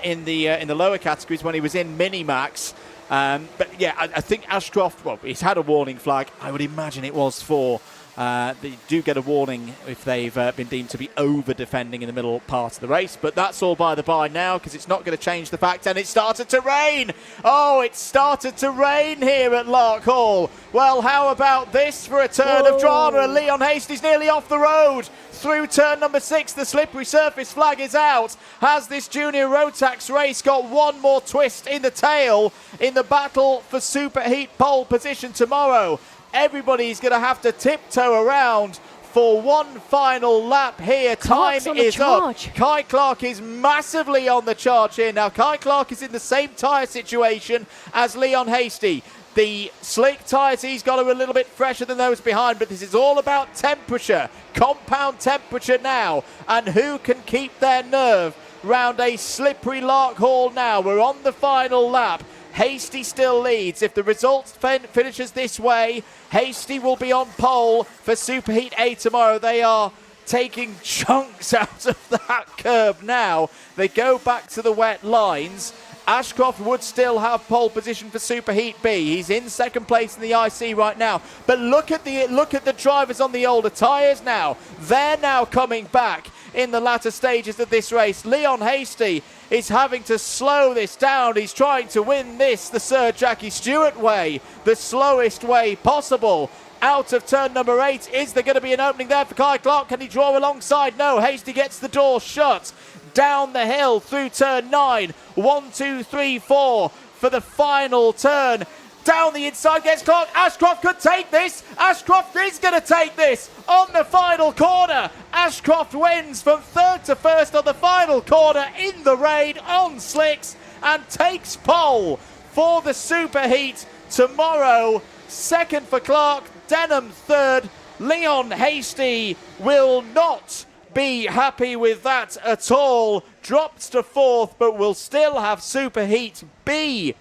in the lower categories when he was in Minimax. But yeah, I think Ashcroft, well, he's had a warning flag. I would imagine it was for they do get a warning if they've been deemed to be over-defending in the middle part of the race. But that's all by the by now, because it's not going to change the fact. And it started to rain. Oh, it started to rain here at Larkhall. Well, how about this for a turn of drama? And Leon Hasty's nearly off the road. Through turn number 6, the slippery surface flag is out. Has this junior Rotax race got one more twist in the tail in the battle for superheat pole position tomorrow? Everybody's going to have to tiptoe around for one final lap here. Clark's Time is up. Kai Clark is massively on the charge here now. Kai Clark is in the same tyre situation as Leon Hasty. The slick tyres he's got are a little bit fresher than those behind, but this is all about temperature, compound temperature now, and who can keep their nerve round a slippery Larkhall now. We're on the final lap. Hasty still leads. If the result finishes this way, Hasty will be on pole for Superheat A tomorrow. They are taking chunks out of that curb now. They go back to the wet lines. Ashcroft would still have pole position for Superheat B. He's in second place in the IC right now. But look at the drivers on the older tyres now. They're now coming back in the latter stages of this race. Leon Hasty is having to slow this down. He's trying to win this the Sir Jackie Stewart way, the slowest way possible. Out of turn number 8, is there going to be an opening there for Kai Clark? Can he draw alongside? No, Hasty gets the door shut. Down the hill through turn 9. 1, 2, 3, 4 for the final turn. Down the inside gets Clark. Ashcroft could take this. Ashcroft is going to take this on the final corner. Ashcroft wins from 3rd to 1st on the final corner in the rain on slicks and takes pole for the Superheat tomorrow. 2nd for Clark, Denham 3rd. Leon Hasty will not be happy with that at all. Drops to 4th, but will still have Superheat B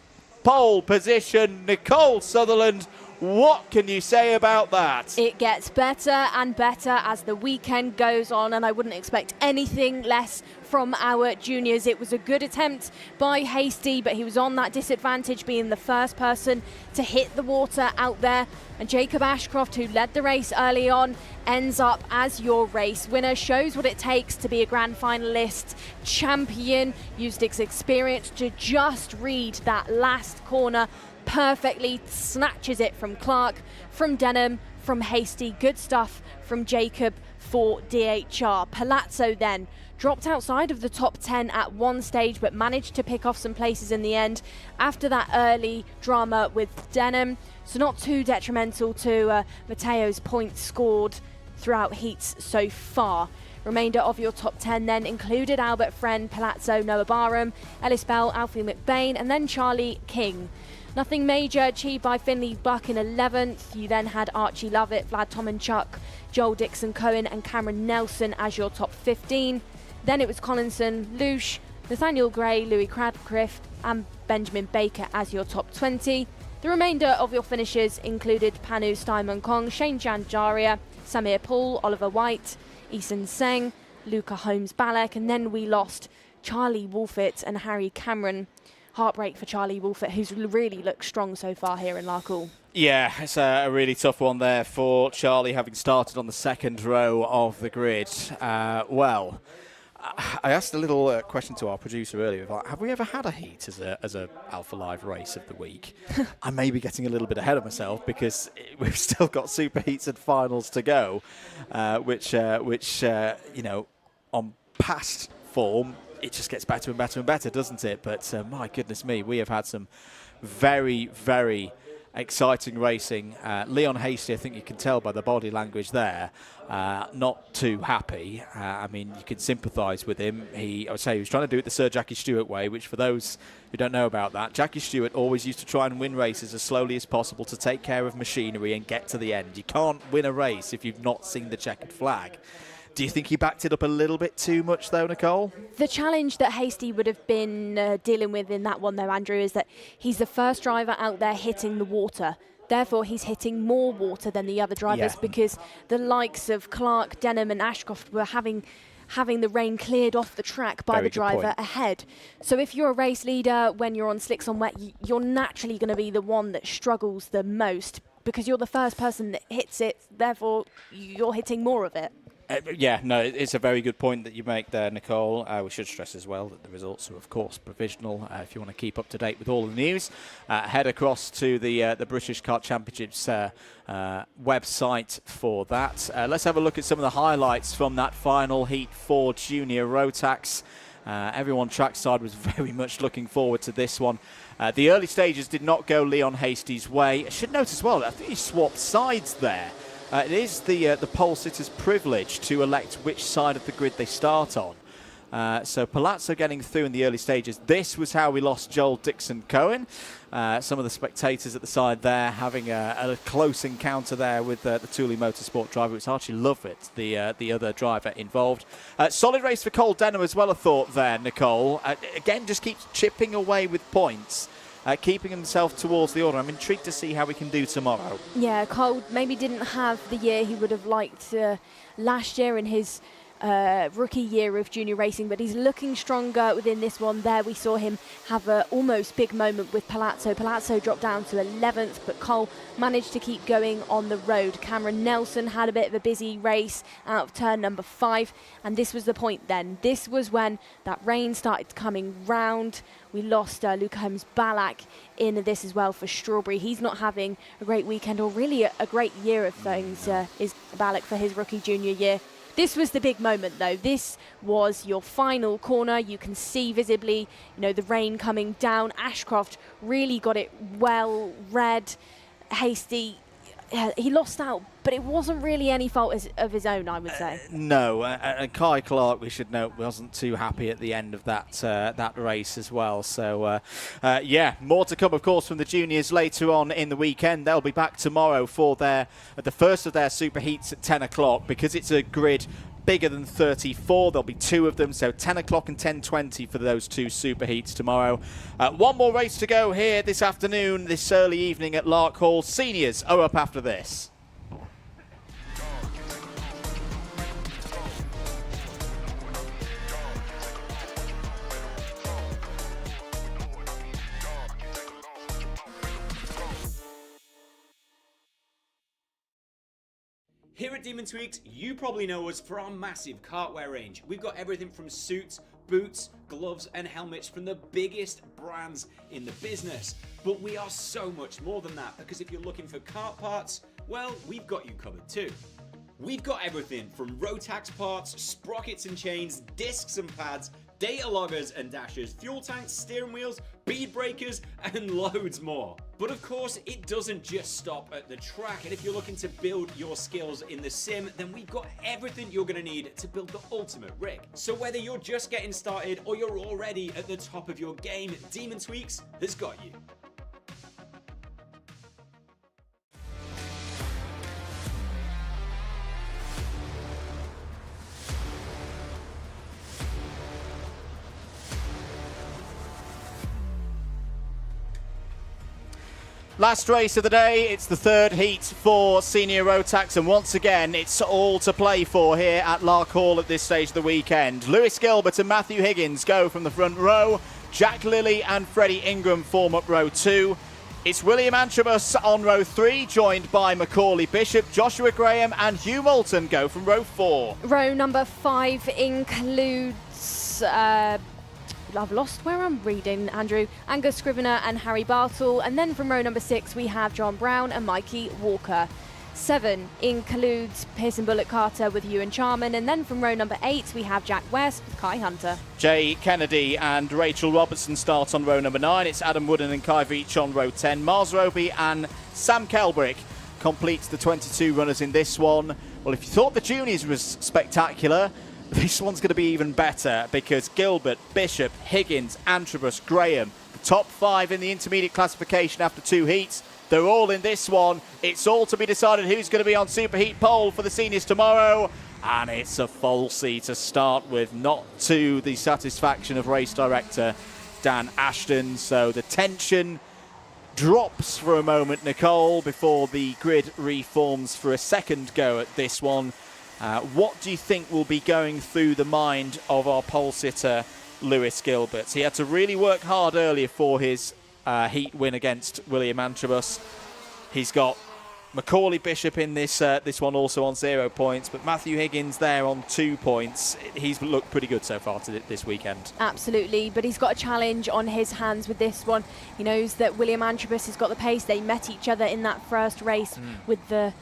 pole position. Nicole Sutherland, what can you say about that? It gets better and better as the weekend goes on, and I wouldn't expect anything less from our juniors. It was a good attempt by Hasty, but he was on that disadvantage being the first person to hit the water out there. And Jacob Ashcroft, who led the race early on, ends up as your race winner. Shows what it takes to be a grand finalist champion. Used his experience to just read that last corner perfectly. Snatches it from Clark, from Denham, from Hasty. Good stuff from Jacob for DHR. Palazzo then dropped outside of the top 10 at one stage, but managed to pick off some places in the end after that early drama with Denham. So not too detrimental to Matteo's points scored throughout heats so far. Remainder of your top 10 then included Albert Friend, Palazzo, Noah Barham, Ellis Bell, Alfie McBain, and then Charlie King. Nothing major achieved by Finley Buck in 11th. You then had Archie Lovett, Vlad Tomanchuk, Joel Dixon Cohen, and Cameron Nelson as your top 15. Then it was Collinson, Lush, Nathaniel Gray, Louis Cradcliffe, and Benjamin Baker as your top 20. The remainder of your finishers included Panu Steinman Kong, Shane Janjaria, Samir Paul, Oliver White, Eason Seng, Luca Holmes-Ballack, and then we lost Charlie Wolfett and Harry Cameron. Heartbreak for Charlie Wolfett, who's really looked strong so far here in Larkhall. Yeah, it's a really tough one there for Charlie, having started on the 2nd row of the grid. Well, I asked a little question to our producer earlier. Like, have we ever had a heat as a Alpha Live race of the week? I may be getting a little bit ahead of myself because we've still got super heats and finals to go, which you know, on past form, it just gets better and better and better, doesn't it? But my goodness me, we have had some Very, very exciting racing. Leon Hasty, I think you can tell by the body language there, not too happy. I mean, you can sympathise with him. I would say he was trying to do it the Sir Jackie Stewart way, which for those who don't know about that, Jackie Stewart always used to try and win races as slowly as possible to take care of machinery and get to the end. You can't win a race if you've not seen the checkered flag. Do you think he backed it up a little bit too much, though, Nicole? The challenge that Hasty would have been dealing with in that one, though, Andrew, is that he's the first driver out there hitting the water. Therefore, he's hitting more water than the other drivers because the likes of Clark, Denham and Ashcroft were having the rain cleared off the track by the driver ahead. So if you're a race leader, when you're on slicks on wet, you're naturally going to be the one that struggles the most because you're the first person that hits it. Therefore, you're hitting more of it. Yeah, no, it's a very good point that you make there, Nicole. We should stress as well that the results are, of course, provisional. If you want to keep up to date with all the news, head across to the British Kart Championships website for that. Let's have a look at some of the highlights from that final heat for Junior Rotax. Everyone trackside was very much looking forward to this one. The early stages did not go Leon Hasty's way. I should note as well, I think he swapped sides there. It is the pole sitter's privilege to elect which side of the grid they start on. So Palazzo getting through in the early stages. This was how we lost Joel Dixon-Cohen. Some of the spectators at the side there having a close encounter there with the Thule Motorsport driver. It's Archie Lovett, the other driver involved. Solid race for Cole Denham as well, I thought there, Nicole. Again, just keeps chipping away with points. Keeping himself towards the order. I'm intrigued to see how we can do tomorrow. Yeah, Cole maybe didn't have the year he would have liked last year in his rookie year of junior racing, but he's looking stronger within this one. There we saw him have a almost big moment with Palazzo. Palazzo dropped down to 11th, but Cole managed to keep going on the road. Cameron Nelson had a bit of a busy race out of turn number 5, and this was the point then. This was when that rain started coming round. We lost Luca Holmes-Balak in this as well for Strawberry. He's not having a great weekend or really a great year of things, is Balak for his rookie junior year. This was the big moment, though. This was your final corner. You can see visibly, the rain coming down. Ashcroft really got it well read. Hasty, he lost out, but it wasn't really any fault of his own, I would say. No, and Kai Clark, we should note, wasn't too happy at the end of that race as well. So, yeah, more to come, of course, from the juniors later on in the weekend. They'll be back tomorrow for the first of their super heats at 10 o'clock. Because it's a grid bigger than 34, there'll be 2 of them, so 10 o'clock and 10:20 for those 2 super heats tomorrow. One more race to go here this afternoon, this early evening at Larkhall. Seniors are up after this. Here at Demon Tweaked, you probably know us for our massive kartwear range. We've got everything from suits, boots, gloves and helmets from the biggest brands in the business. But we are so much more than that, because if you're looking for kart parts, well, we've got you covered too. We've got everything from Rotax parts, sprockets and chains, discs and pads, data loggers and dashers, fuel tanks, steering wheels, bead breakers, and loads more. But of course, it doesn't just stop at the track, and if you're looking to build your skills in the sim, then we've got everything you're going to need to build the ultimate rig. So whether you're just getting started or you're already at the top of your game, Demon Tweaks has got you. Last race of the day, it's the 3rd heat for Senior Rotax, and once again, it's all to play for here at Larkhall at this stage of the weekend. Lewis Gilbert and Matthew Higgins go from the front row. Jack Lilly and Freddie Ingram form up row 2. It's William Antrobus on row 3, joined by Macaulay Bishop. Joshua Graham and Hugh Moulton go from row 4. Row number 5 includes... I've lost where I'm reading, Andrew. Angus Scrivener and Harry Bartle. And then from row number 6, we have John Brown and Mikey Walker. 7 includes Pearson Bullock Carter with Ewan Charman, and then from row number 8 we have Jack West with Kai Hunter. Jay Kennedy and Rachel Robertson start on row number 9. It's Adam Wooden and Kai Veach on row 10. Miles Roby and Sam Kelbrick completes the 22 runners in this one. Well, if you thought the juniors was spectacular, this one's going to be even better, because Gilbert, Bishop, Higgins, Antrobus, Graham, the top 5 in the intermediate classification after 2 heats, they're all in this one. It's all to be decided who's going to be on Superheat pole for the seniors tomorrow. And it's a falsy to start with, not to the satisfaction of race director Dan Ashton. So the tension drops for a moment, Nicole, before the grid reforms for a second go at this one. What do you think will be going through the mind of our pole sitter, Lewis Gilbert? He had to really work hard earlier for his heat win against William Antrobus. He's got Macaulay Bishop in this one also on 0 points, but Matthew Higgins there on 2 points. He's looked pretty good so far this weekend. Absolutely, but he's got a challenge on his hands with this one. He knows that William Antrobus has got the pace. They met each other in that first race with the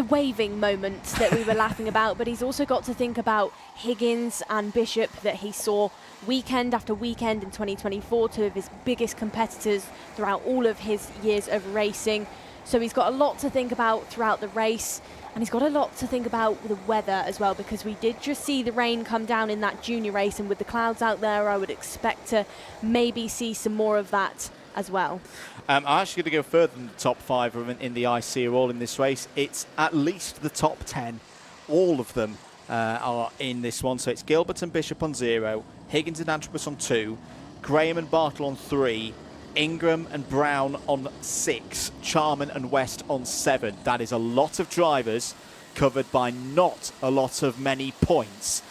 waving moments that we were laughing about, but he's also got to think about Higgins and Bishop that he saw weekend after weekend in 2024, 2 of his biggest competitors throughout all of his years of racing. So he's got a lot to think about throughout the race, and he's got a lot to think about the weather as well, because we did just see the rain come down in that junior race, and with the clouds out there I would expect to maybe see some more of that as well. I'm actually going to go further than the top 5 in the IC are all in this race. It's at least the top 10. All of them are in this one. So it's Gilbert and Bishop on 0, Higgins and Antrobus on 2, Graham and Bartle on 3, Ingram and Brown on 6, Charman and West on 7. That is a lot of drivers covered by not a lot of many points.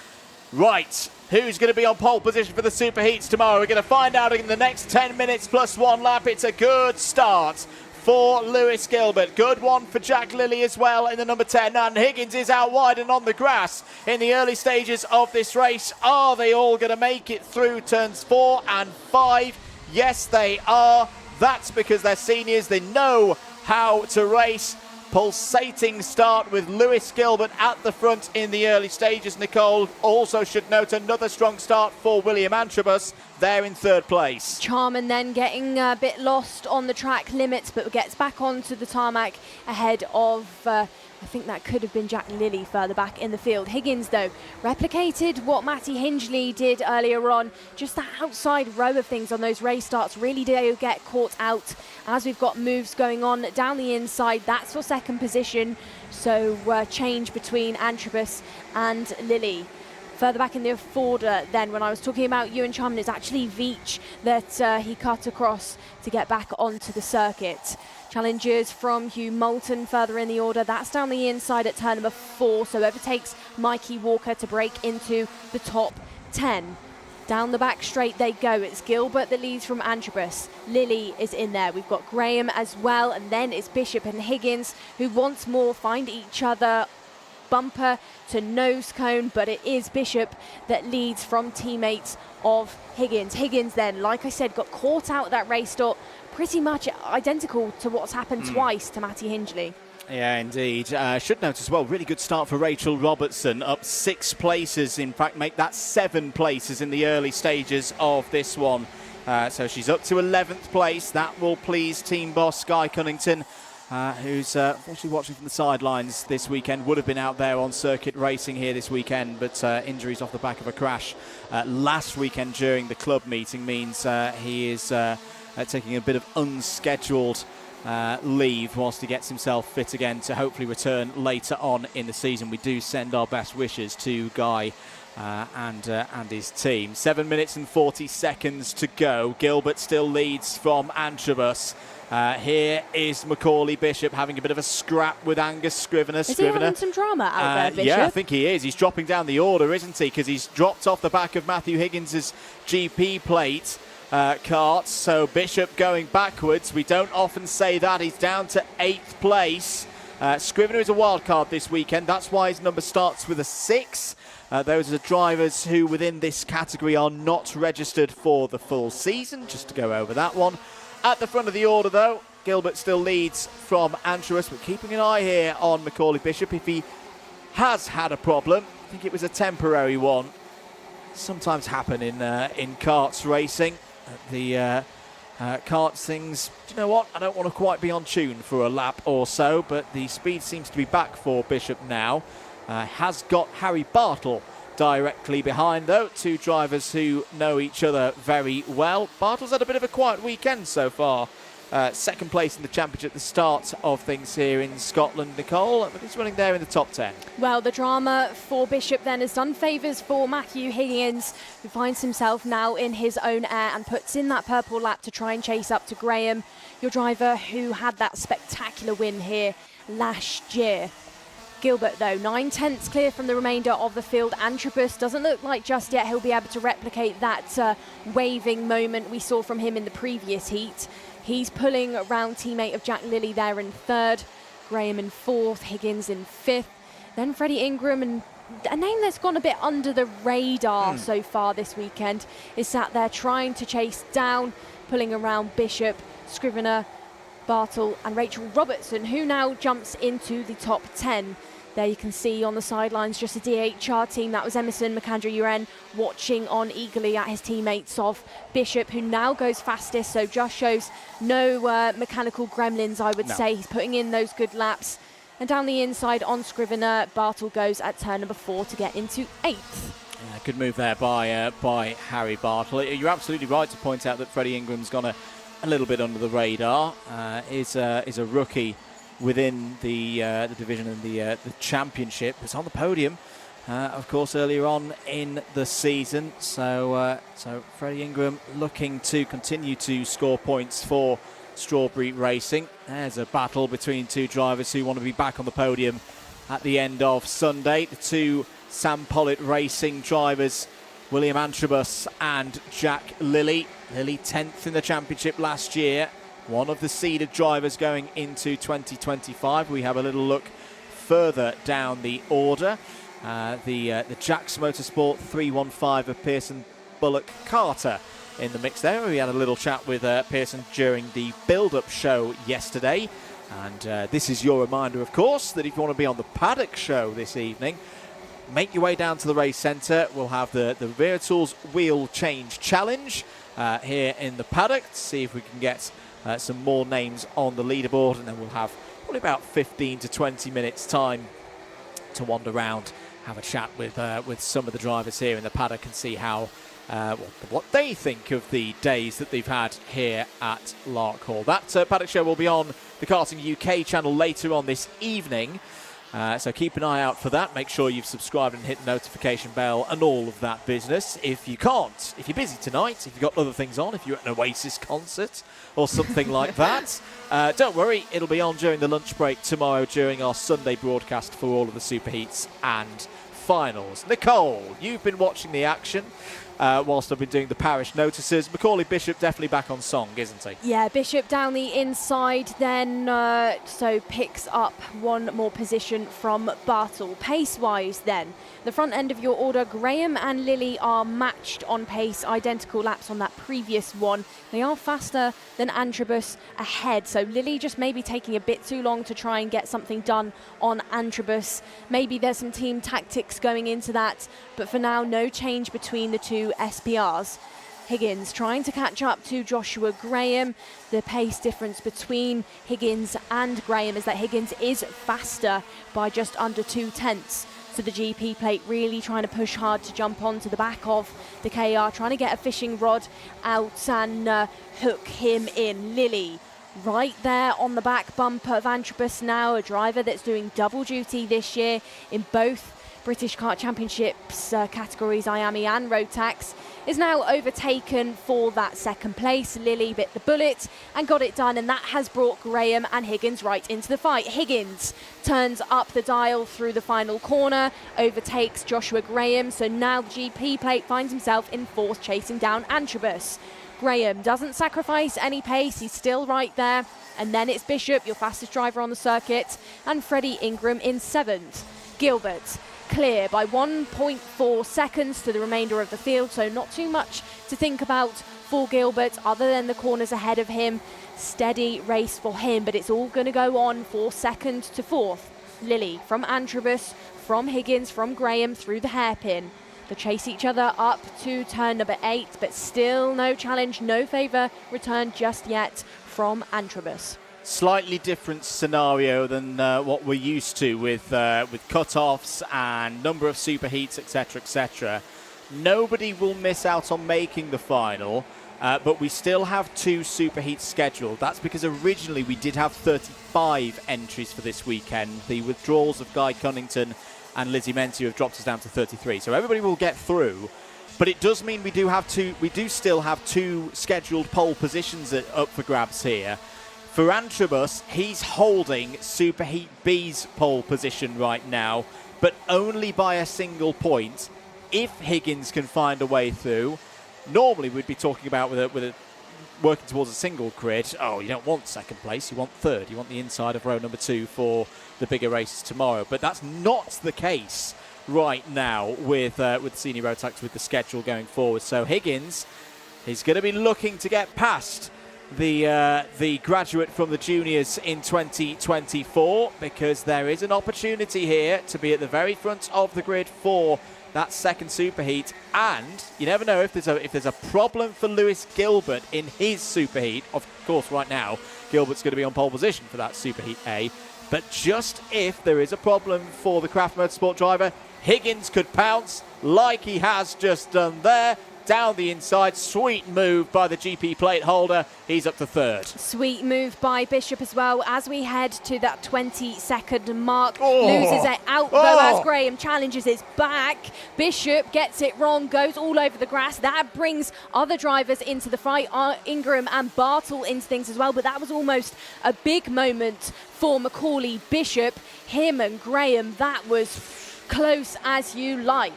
Right, who's going to be on pole position for the Super Heats tomorrow? We're going to find out in the next 10 minutes plus 1 lap. It's a good start for Lewis Gilbert. Good one for Jack Lilly as well in the number 10. And Higgins is out wide and on the grass in the early stages of this race. Are they all going to make it through turns 4 and 5? Yes, they are. That's because they're seniors. They know how to race. Pulsating start with Lewis Gilbert at the front in the early stages. Nicole also should note another strong start for William Antrobus there in 3rd place. Charman then getting a bit lost on the track limits, but gets back onto the tarmac ahead of I think that could have been Jack Lilly further back in the field. Higgins, though, replicated what Matty Hingley did earlier on. Just that outside row of things on those race starts really do get caught out as we've got moves going on down the inside. That's for 2nd position. So change between Antrobus and Lilly. Further back in the order, then, when I was talking about Ewan Charman, it's actually Veach that he cut across to get back onto the circuit. Challenges from Hugh Moulton further in the order. That's down the inside at turn number 4, so overtakes Mikey Walker to break into the top 10. Down the back straight they go. It's Gilbert that leads from Antrobus. Lilly is in there. We've got Graham as well, and then it's Bishop and Higgins who once more find each other bumper to nose cone, but it is Bishop that leads from teammates of Higgins. Higgins then, like I said, got caught out at that race stop, pretty much identical to what's happened twice to Matty Hingley. Yeah, indeed. Should note as well, really good start for Rachel Robertson, up 6 places, in fact make that 7 places in the early stages of this one. So she's up to 11th place. That will please team boss Guy Cunnington, who's actually watching from the sidelines this weekend. Would have been out there on circuit racing here this weekend, but injuries off the back of a crash last weekend during the club meeting means he is taking a bit of unscheduled leave whilst he gets himself fit again to hopefully return later on in the season. We do send our best wishes to Guy and his team. 7 minutes and 40 seconds to go. Gilbert still leads from Antrobus. Here is Macaulay Bishop having a bit of a scrap with Angus Scrivener. Is he having some drama out there, Bishop? Yeah, I think he is. He's dropping down the order, isn't he? Because he's dropped off the back of Matthew Higgins' GP plate. Kart, so Bishop going backwards. We don't often say that. He's down to 8th place. Scrivener is a wild card this weekend. That's why his number starts with a 6. Those are the drivers who within this category are not registered for the full season, just to go over that one. At the front of the order, though, Gilbert still leads from Antrobus, but keeping an eye here on Macaulay Bishop. If he has had a problem, I think it was a temporary one. Sometimes happen in karts racing. The karts things, do you know what? I don't want to quite be on tune for a lap or so, but the speed seems to be back for Bishop now. Has got Harry Bartle directly behind, though. Two drivers who know each other very well. Bartle's had a bit of a quiet weekend so far. Second place in the championship at the start of things here in Scotland, Nicole, but he's running there in the top 10. Well, the drama for Bishop then has done favours for Matthew Higgins, who finds himself now in his own air and puts in that purple lap to try and chase up to Graham, your driver who had that spectacular win here last year. Gilbert, though, 9/10 clear from the remainder of the field. Antrobus doesn't look like just yet he'll be able to replicate that waving moment we saw from him in the previous heat. He's pulling around teammate of Jack Lilly there in third, Graham in fourth, Higgins in fifth, then Freddie Ingram, and a name that's gone a bit under the radar so far this weekend is sat there trying to chase down, pulling around Bishop, Scrivener, Bartle and Rachel Robertson, who now jumps into the top 10. There you can see on the sidelines just a DHR team. That was Emerson McAndrew-Uren watching on eagerly at his teammates of Bishop, who now goes fastest, so just shows no mechanical gremlins, I would say. He's putting in those good laps. And down the inside on Scrivener, Bartle goes at turn number 4 to get into 8th. Yeah, good move there by Harry Bartle. You're absolutely right to point out that Freddie Ingram's gone a little bit under the radar. Is a rookie within the division and the championship. Was on the podium, of course, earlier on in the season. So Freddie Ingram looking to continue to score points for Strawberry Racing. There's a battle between two drivers who want to be back on the podium at the end of Sunday. The two Sam Pollitt Racing drivers, William Antrobus and Jack Lilly. Lilly 10th in the championship last year. One of the seeded drivers going into 2025. We have a little look further down the order. The Jacks Motorsport 315 of Pearson Bullock Carter in the mix there. We had a little chat with Pearson during the build-up show yesterday. And this is your reminder, of course, that if you want to be on the paddock show this evening, make your way down to the race centre. We'll have the Wera Tools Wheel Change Challenge here in the paddock to see if we can get some more names on the leaderboard, and then we'll have probably about 15 to 20 minutes time to wander around, have a chat with some of the drivers here in the paddock and see how what they think of the days that they've had here at Larkhall. That paddock show will be on the Karting UK channel later on this evening. So keep an eye out for that. Make sure you've subscribed and hit the notification bell and all of that business. If you can't, if you're busy tonight, if you've got other things on, if you're at an Oasis concert or something like that, don't worry, it'll be on during the lunch break tomorrow during our Sunday broadcast for all of the superheats and finals. Nicole, you've been watching the action whilst I've been doing the parish notices. Macaulay Bishop definitely back on song, isn't he? Yeah, Bishop down the inside then, so picks up one more position from Bartle. Pace-wise then, the front end of your order, Graham and Lilly are matched on pace, identical laps on that previous one. They are faster than Antrobus ahead, so Lilly just maybe taking a bit too long to try and get something done on Antrobus. Maybe there's some team tactics going into that, but for now, no change between the two SPRs. Higgins trying to catch up to Joshua Graham. The pace difference between Higgins and Graham is that Higgins is faster by just under 2/10. So the GP plate really trying to push hard to jump onto the back of the KR, trying to get a fishing rod out and hook him in. Lilly right there on the back bumper of Antrobus now, a driver that's doing double duty this year in both British Kart Championships categories, IAME and Rotax, is now overtaken for that second place. Lilly bit the bullet and got it done, and that has brought Graham and Higgins right into the fight. Higgins turns up the dial through the final corner, overtakes Joshua Graham, so now the GP plate finds himself in fourth, chasing down Antrobus. Graham doesn't sacrifice any pace, he's still right there, and then it's Bishop, your fastest driver on the circuit, and Freddie Ingram in seventh. Gilbert clear by 1.4 seconds to the remainder of the field, so not too much to think about for Gilbert other than the corners ahead of him. Steady race for him, but it's all going to go on for second to fourth. Lilly from Antrobus, from Higgins, from Graham through the hairpin. They chase each other up to turn number 8, but still no challenge, no favour returned just yet from Antrobus. Slightly different scenario than what we're used to with cut-offs and number of superheats, etc., etc. Nobody will miss out on making the final, but we still have 2 superheats scheduled. That's because originally we did have 35 entries for this weekend. The withdrawals of Guy Cunnington and Lizzie Mensah have dropped us down to 33. So everybody will get through, but it does mean we do still have 2 scheduled pole positions up for grabs here. For Antrobus, he's holding Superheat B's pole position right now, but only by a single point. If Higgins can find a way through, normally we'd be talking about with a working towards a single grid. Oh, you don't want second place, you want third. You want the inside of row number 2 for the bigger races tomorrow. But that's not the case right now with Senior Rotax, with the schedule going forward. So Higgins, he's going to be looking to get past the graduate from the juniors in 2024, because there is an opportunity here to be at the very front of the grid for that second superheat. And you never know if there's a problem for Lewis Gilbert in his superheat. Of course, right now Gilbert's going to be on pole position for that superheat A, but just if there is a problem for the Craft Motorsport driver, Higgins could pounce like he has just done there. Down the inside, sweet move by the GP plate holder. He's up to third. Sweet move by Bishop as well as we head to that 20-second mark. Loses it out though as Graham challenges his back. Bishop gets it wrong, goes all over the grass. That brings other drivers into the fight. Ingram and Bartle into things as well, but that was almost a big moment for Macaulay Bishop. Him and Graham, that was close as you like.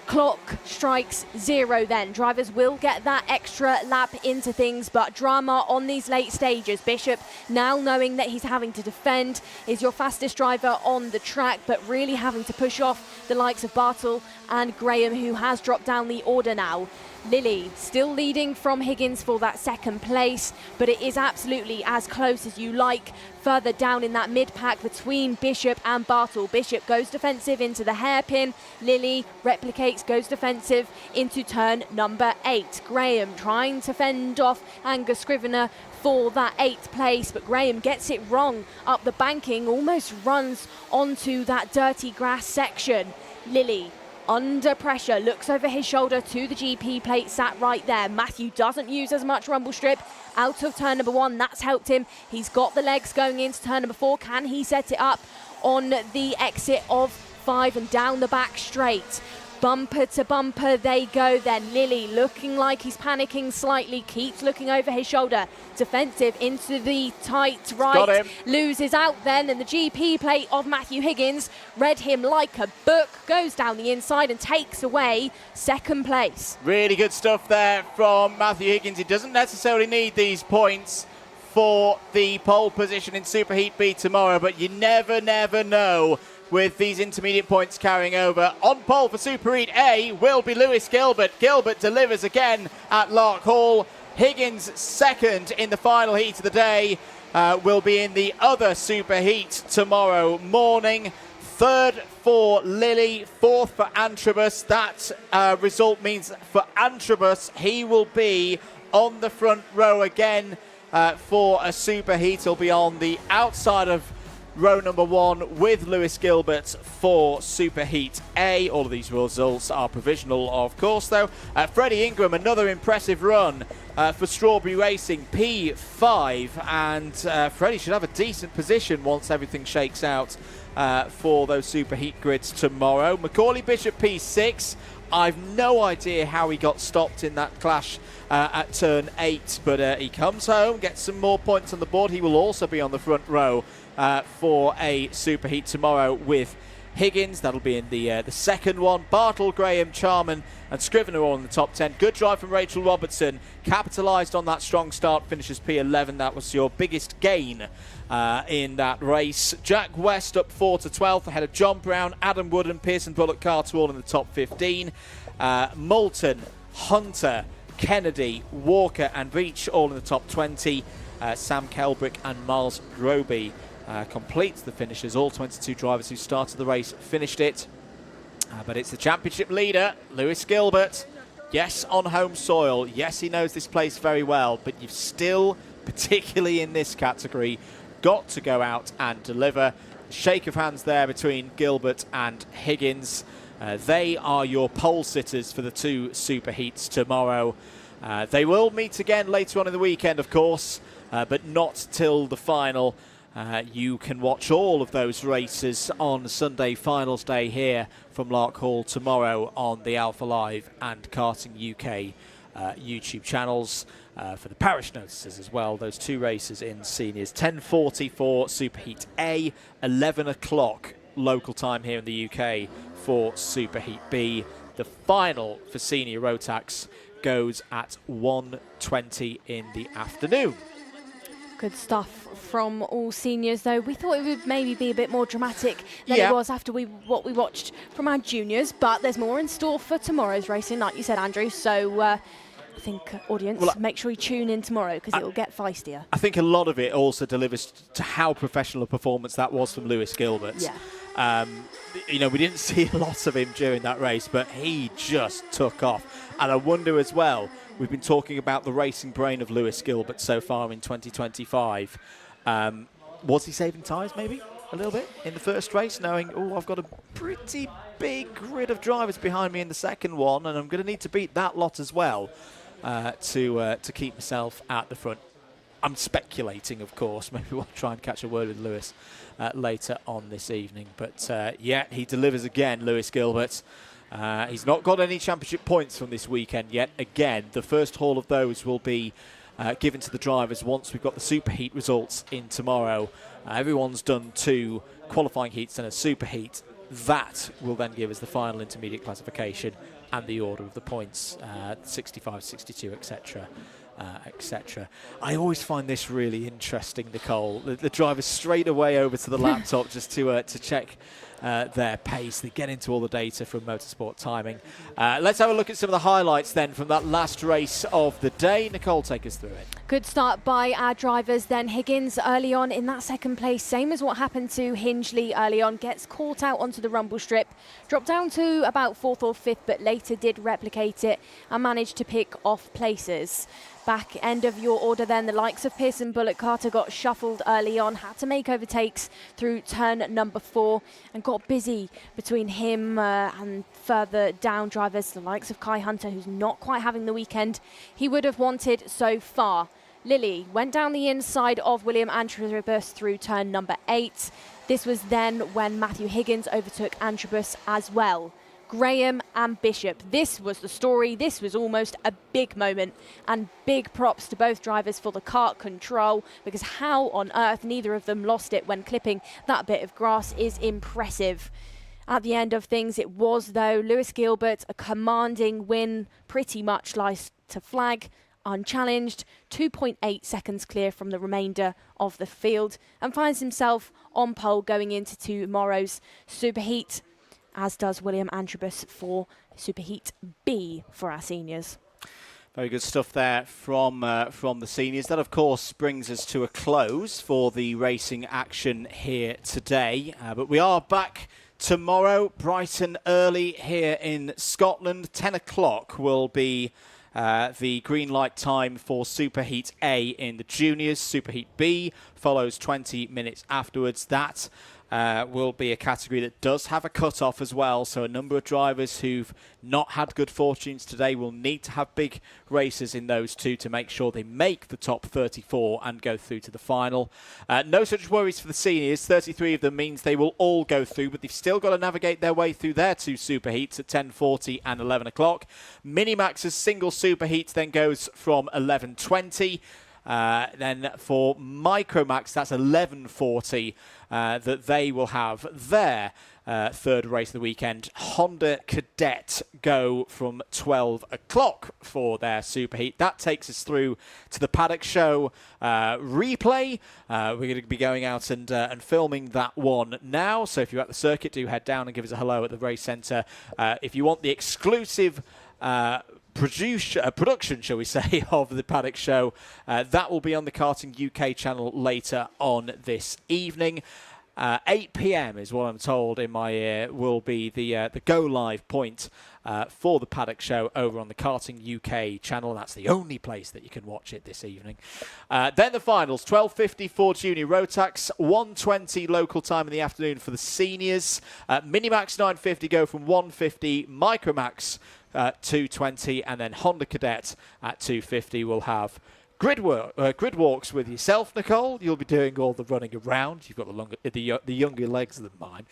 Clock strikes 0 then. Drivers will get that extra lap into things, but drama on these late stages. Bishop, now knowing that he's having to defend, is your fastest driver on the track, but really having to push off the likes of Bartle and Graham, who has dropped down the order now. Lilly still leading from Higgins for that second place, but it is absolutely as close as you like further down in that mid-pack between Bishop and Bartle. Bishop goes defensive into the hairpin. Lilly replicates, goes defensive into turn number 8. Graham trying to fend off Angus Scrivener for that 8th place, but Graham gets it wrong up the banking, almost runs onto that dirty grass section. Lilly under pressure, looks over his shoulder to the GP plate sat right there. Matthew doesn't use as much rumble strip out of turn number 1. That's helped him. He's got the legs going into turn number 4. Can he set it up on the exit of 5 and down the back straight? Bumper to bumper they go then. Lilly looking like he's panicking slightly, keeps looking over his shoulder. Defensive into the tight right. Loses out then, and the GP plate of Matthew Higgins read him like a book. Goes down the inside and takes away second place. Really good stuff there from Matthew Higgins. He doesn't necessarily need these points for the pole position in Superheat B tomorrow, but you never know with these intermediate points carrying over. On pole for Superheat A will be Lewis Gilbert. Gilbert delivers again at Larkhall. Higgins second in the final heat of the day will be in the other Superheat tomorrow morning. Third for Lilly, fourth for Antrobus. That result means for Antrobus, he will be on the front row again for a Superheat. He'll be on the outside of row number 1 with Lewis Gilbert for Superheat A. All of these results are provisional, of course, though. Freddie Ingram, another impressive run for Strawberry Racing, P5, and Freddie should have a decent position once everything shakes out for those Superheat grids tomorrow. Macaulay Bishop, P6. I've no idea how he got stopped in that clash at turn 8, but he comes home, gets some more points on the board. He will also be on the front row for a Superheat tomorrow with Higgins, that'll be in the second one. Bartle, Graham, Charman and Scrivener all in the top 10. Good drive from Rachel Robertson. Capitalised on that strong start, finishes P11. That was your biggest gain in that race. Jack West up 4 to 12th ahead of John Brown, Adam Wood and Pearson Bullock Carter all in the top 15. Moulton, Hunter, Kennedy, Walker and Reach all in the top 20. Sam Kelbrick and Miles Groby completes the finishes. All 22 drivers who started the race finished it. But it's the championship leader, Lewis Gilbert. Yes, on home soil. Yes, he knows this place very well. But you've still, particularly in this category, got to go out and deliver. Shake of hands there between Gilbert and Higgins. They are your pole sitters for the 2 superheats tomorrow. They will meet again later on in the weekend, of course, but not till the final. You can watch all of those races on Sunday finals day here from Larkhall tomorrow on the Alpha Live and Karting UK YouTube channels. For the parish notices as well, those 2 races in seniors. 10:40 for Superheat A, 11 o'clock local time here in the UK for Superheat B. The final for senior Rotax goes at 1:20 in the afternoon. Good stuff from all seniors, though. We thought it would maybe be a bit more dramatic than it was after what we watched from our juniors, but there's more in store for tomorrow's racing, like you said, Andrew. So I think, audience, make sure you tune in tomorrow because it will get feistier. I think a lot of it also delivers to how professional a performance that was from Lewis Gilbert. Yeah. You know, we didn't see a lot of him during that race, but he just took off. And I wonder as well, we've been talking about the racing brain of Lewis Gilbert so far in 2025. Was he saving tyres maybe a little bit in the first race, knowing, oh, I've got a pretty big grid of drivers behind me in the second one, and I'm going to need to beat that lot as well to keep myself at the front. I'm speculating, of course. Maybe we'll try and catch a word with Lewis later on this evening. But, yeah, he delivers again, Lewis Gilbert. He's not got any championship points from this weekend yet. Again, the first haul of those will be given to the drivers once we've got the superheat results in tomorrow. Everyone's done 2 qualifying heats and a superheat. That will then give us the final intermediate classification and the order of the points, 65, 62, etc. Etc. I always find this really interesting, Nicole. The drivers straight away over to the laptop just to check their pace. They get into all the data from Motorsport Timing. Let's have a look at some of the highlights then from that last race of the day. Nicole, take us through it. Good start by our drivers then. Higgins early on in that second place, same as what happened to Hingley early on, gets caught out onto the rumble strip, dropped down to about 4th or 5th, but later did replicate it and managed to pick off places. Back end of your order then, the likes of Pearson Bullock Carter got shuffled early on, had to make overtakes through turn number 4 and got busy between him and further down drivers, the likes of Kai Hunter, who's not quite having the weekend he would have wanted so far. Lily went down the inside of William Antrobus through turn number 8. This was then when Matthew Higgins overtook Antrobus as well. Graham and Bishop. This was the story. This was almost a big moment, and big props to both drivers for the kart control, because how on earth neither of them lost it when clipping that bit of grass is impressive. At the end of things, it was, though, Lewis Gilbert, a commanding win, pretty much lies to flag, unchallenged, 2.8 seconds clear from the remainder of the field, and finds himself on pole going into tomorrow's superheat, as does William Antrobus for Superheat B for our seniors. Very good stuff there from the seniors. That, of course, brings us to a close for the racing action here today. But we are back tomorrow, bright and early here in Scotland. 10 o'clock will be the green light time for Superheat A in the juniors. Superheat B follows 20 minutes afterwards. That will be a category that does have a cut-off as well, so a number of drivers who've not had good fortunes today will need to have big races in those 2 to make sure they make the top 34 and go through to the final. No such worries for the seniors. 33 of them means they will all go through, but they've still got to navigate their way through their 2 superheats at 10:40 and 11 o'clock. Minimax's single superheat then goes from 11:20. Then for Micromax, that's 11:40 that they will have their third race of the weekend. Honda Cadet go from 12 o'clock for their superheat. That takes us through to the Paddock Show replay. We're going to be going out and filming that one now. So if you're at the circuit, do head down and give us a hello at the race centre. If you want the exclusive production, shall we say, of the Paddock Show, that will be on the Karting UK channel later on this evening. 8 p.m. is what I'm told in my ear will be the go live point for the Paddock Show over on the Karting UK channel. That's the only place that you can watch it this evening. Then the finals, 12:50 for junior Rotax, 1:20 local time in the afternoon for the seniors. Minimax 950 go from 1:50, Micromax 2:20, and then Honda Cadet at 2:50 will have grid walks with yourself, Nicole. You'll be doing all the running around. You've got the younger legs than mine.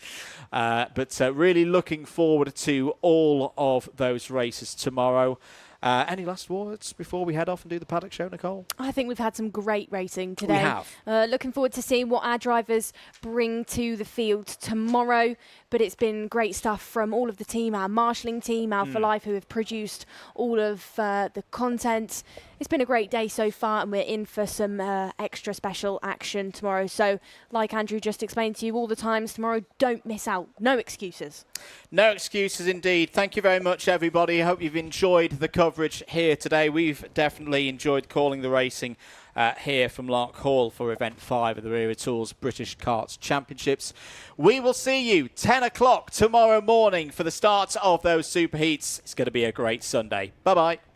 But really looking forward to all of those races tomorrow. Any last words before we head off and do the Paddock Show, Nicole? I think we've had some great racing today. We have. Looking forward to seeing what our drivers bring to the field tomorrow. But it's been great stuff from all of the team, our marshalling team, our For Life, who have produced all of the content. It's been a great day so far, and we're in for some extra special action tomorrow. So, like Andrew just explained to you all the times, tomorrow, don't miss out. No excuses. No excuses indeed. Thank you very much, everybody. I hope you've enjoyed the coverage here today. We've definitely enjoyed calling the racing here from Larkhall for Event 5 of the Wera Tools British Karts Championships. We will see you 10 o'clock tomorrow morning for the start of those superheats. It's going to be a great Sunday. Bye-bye.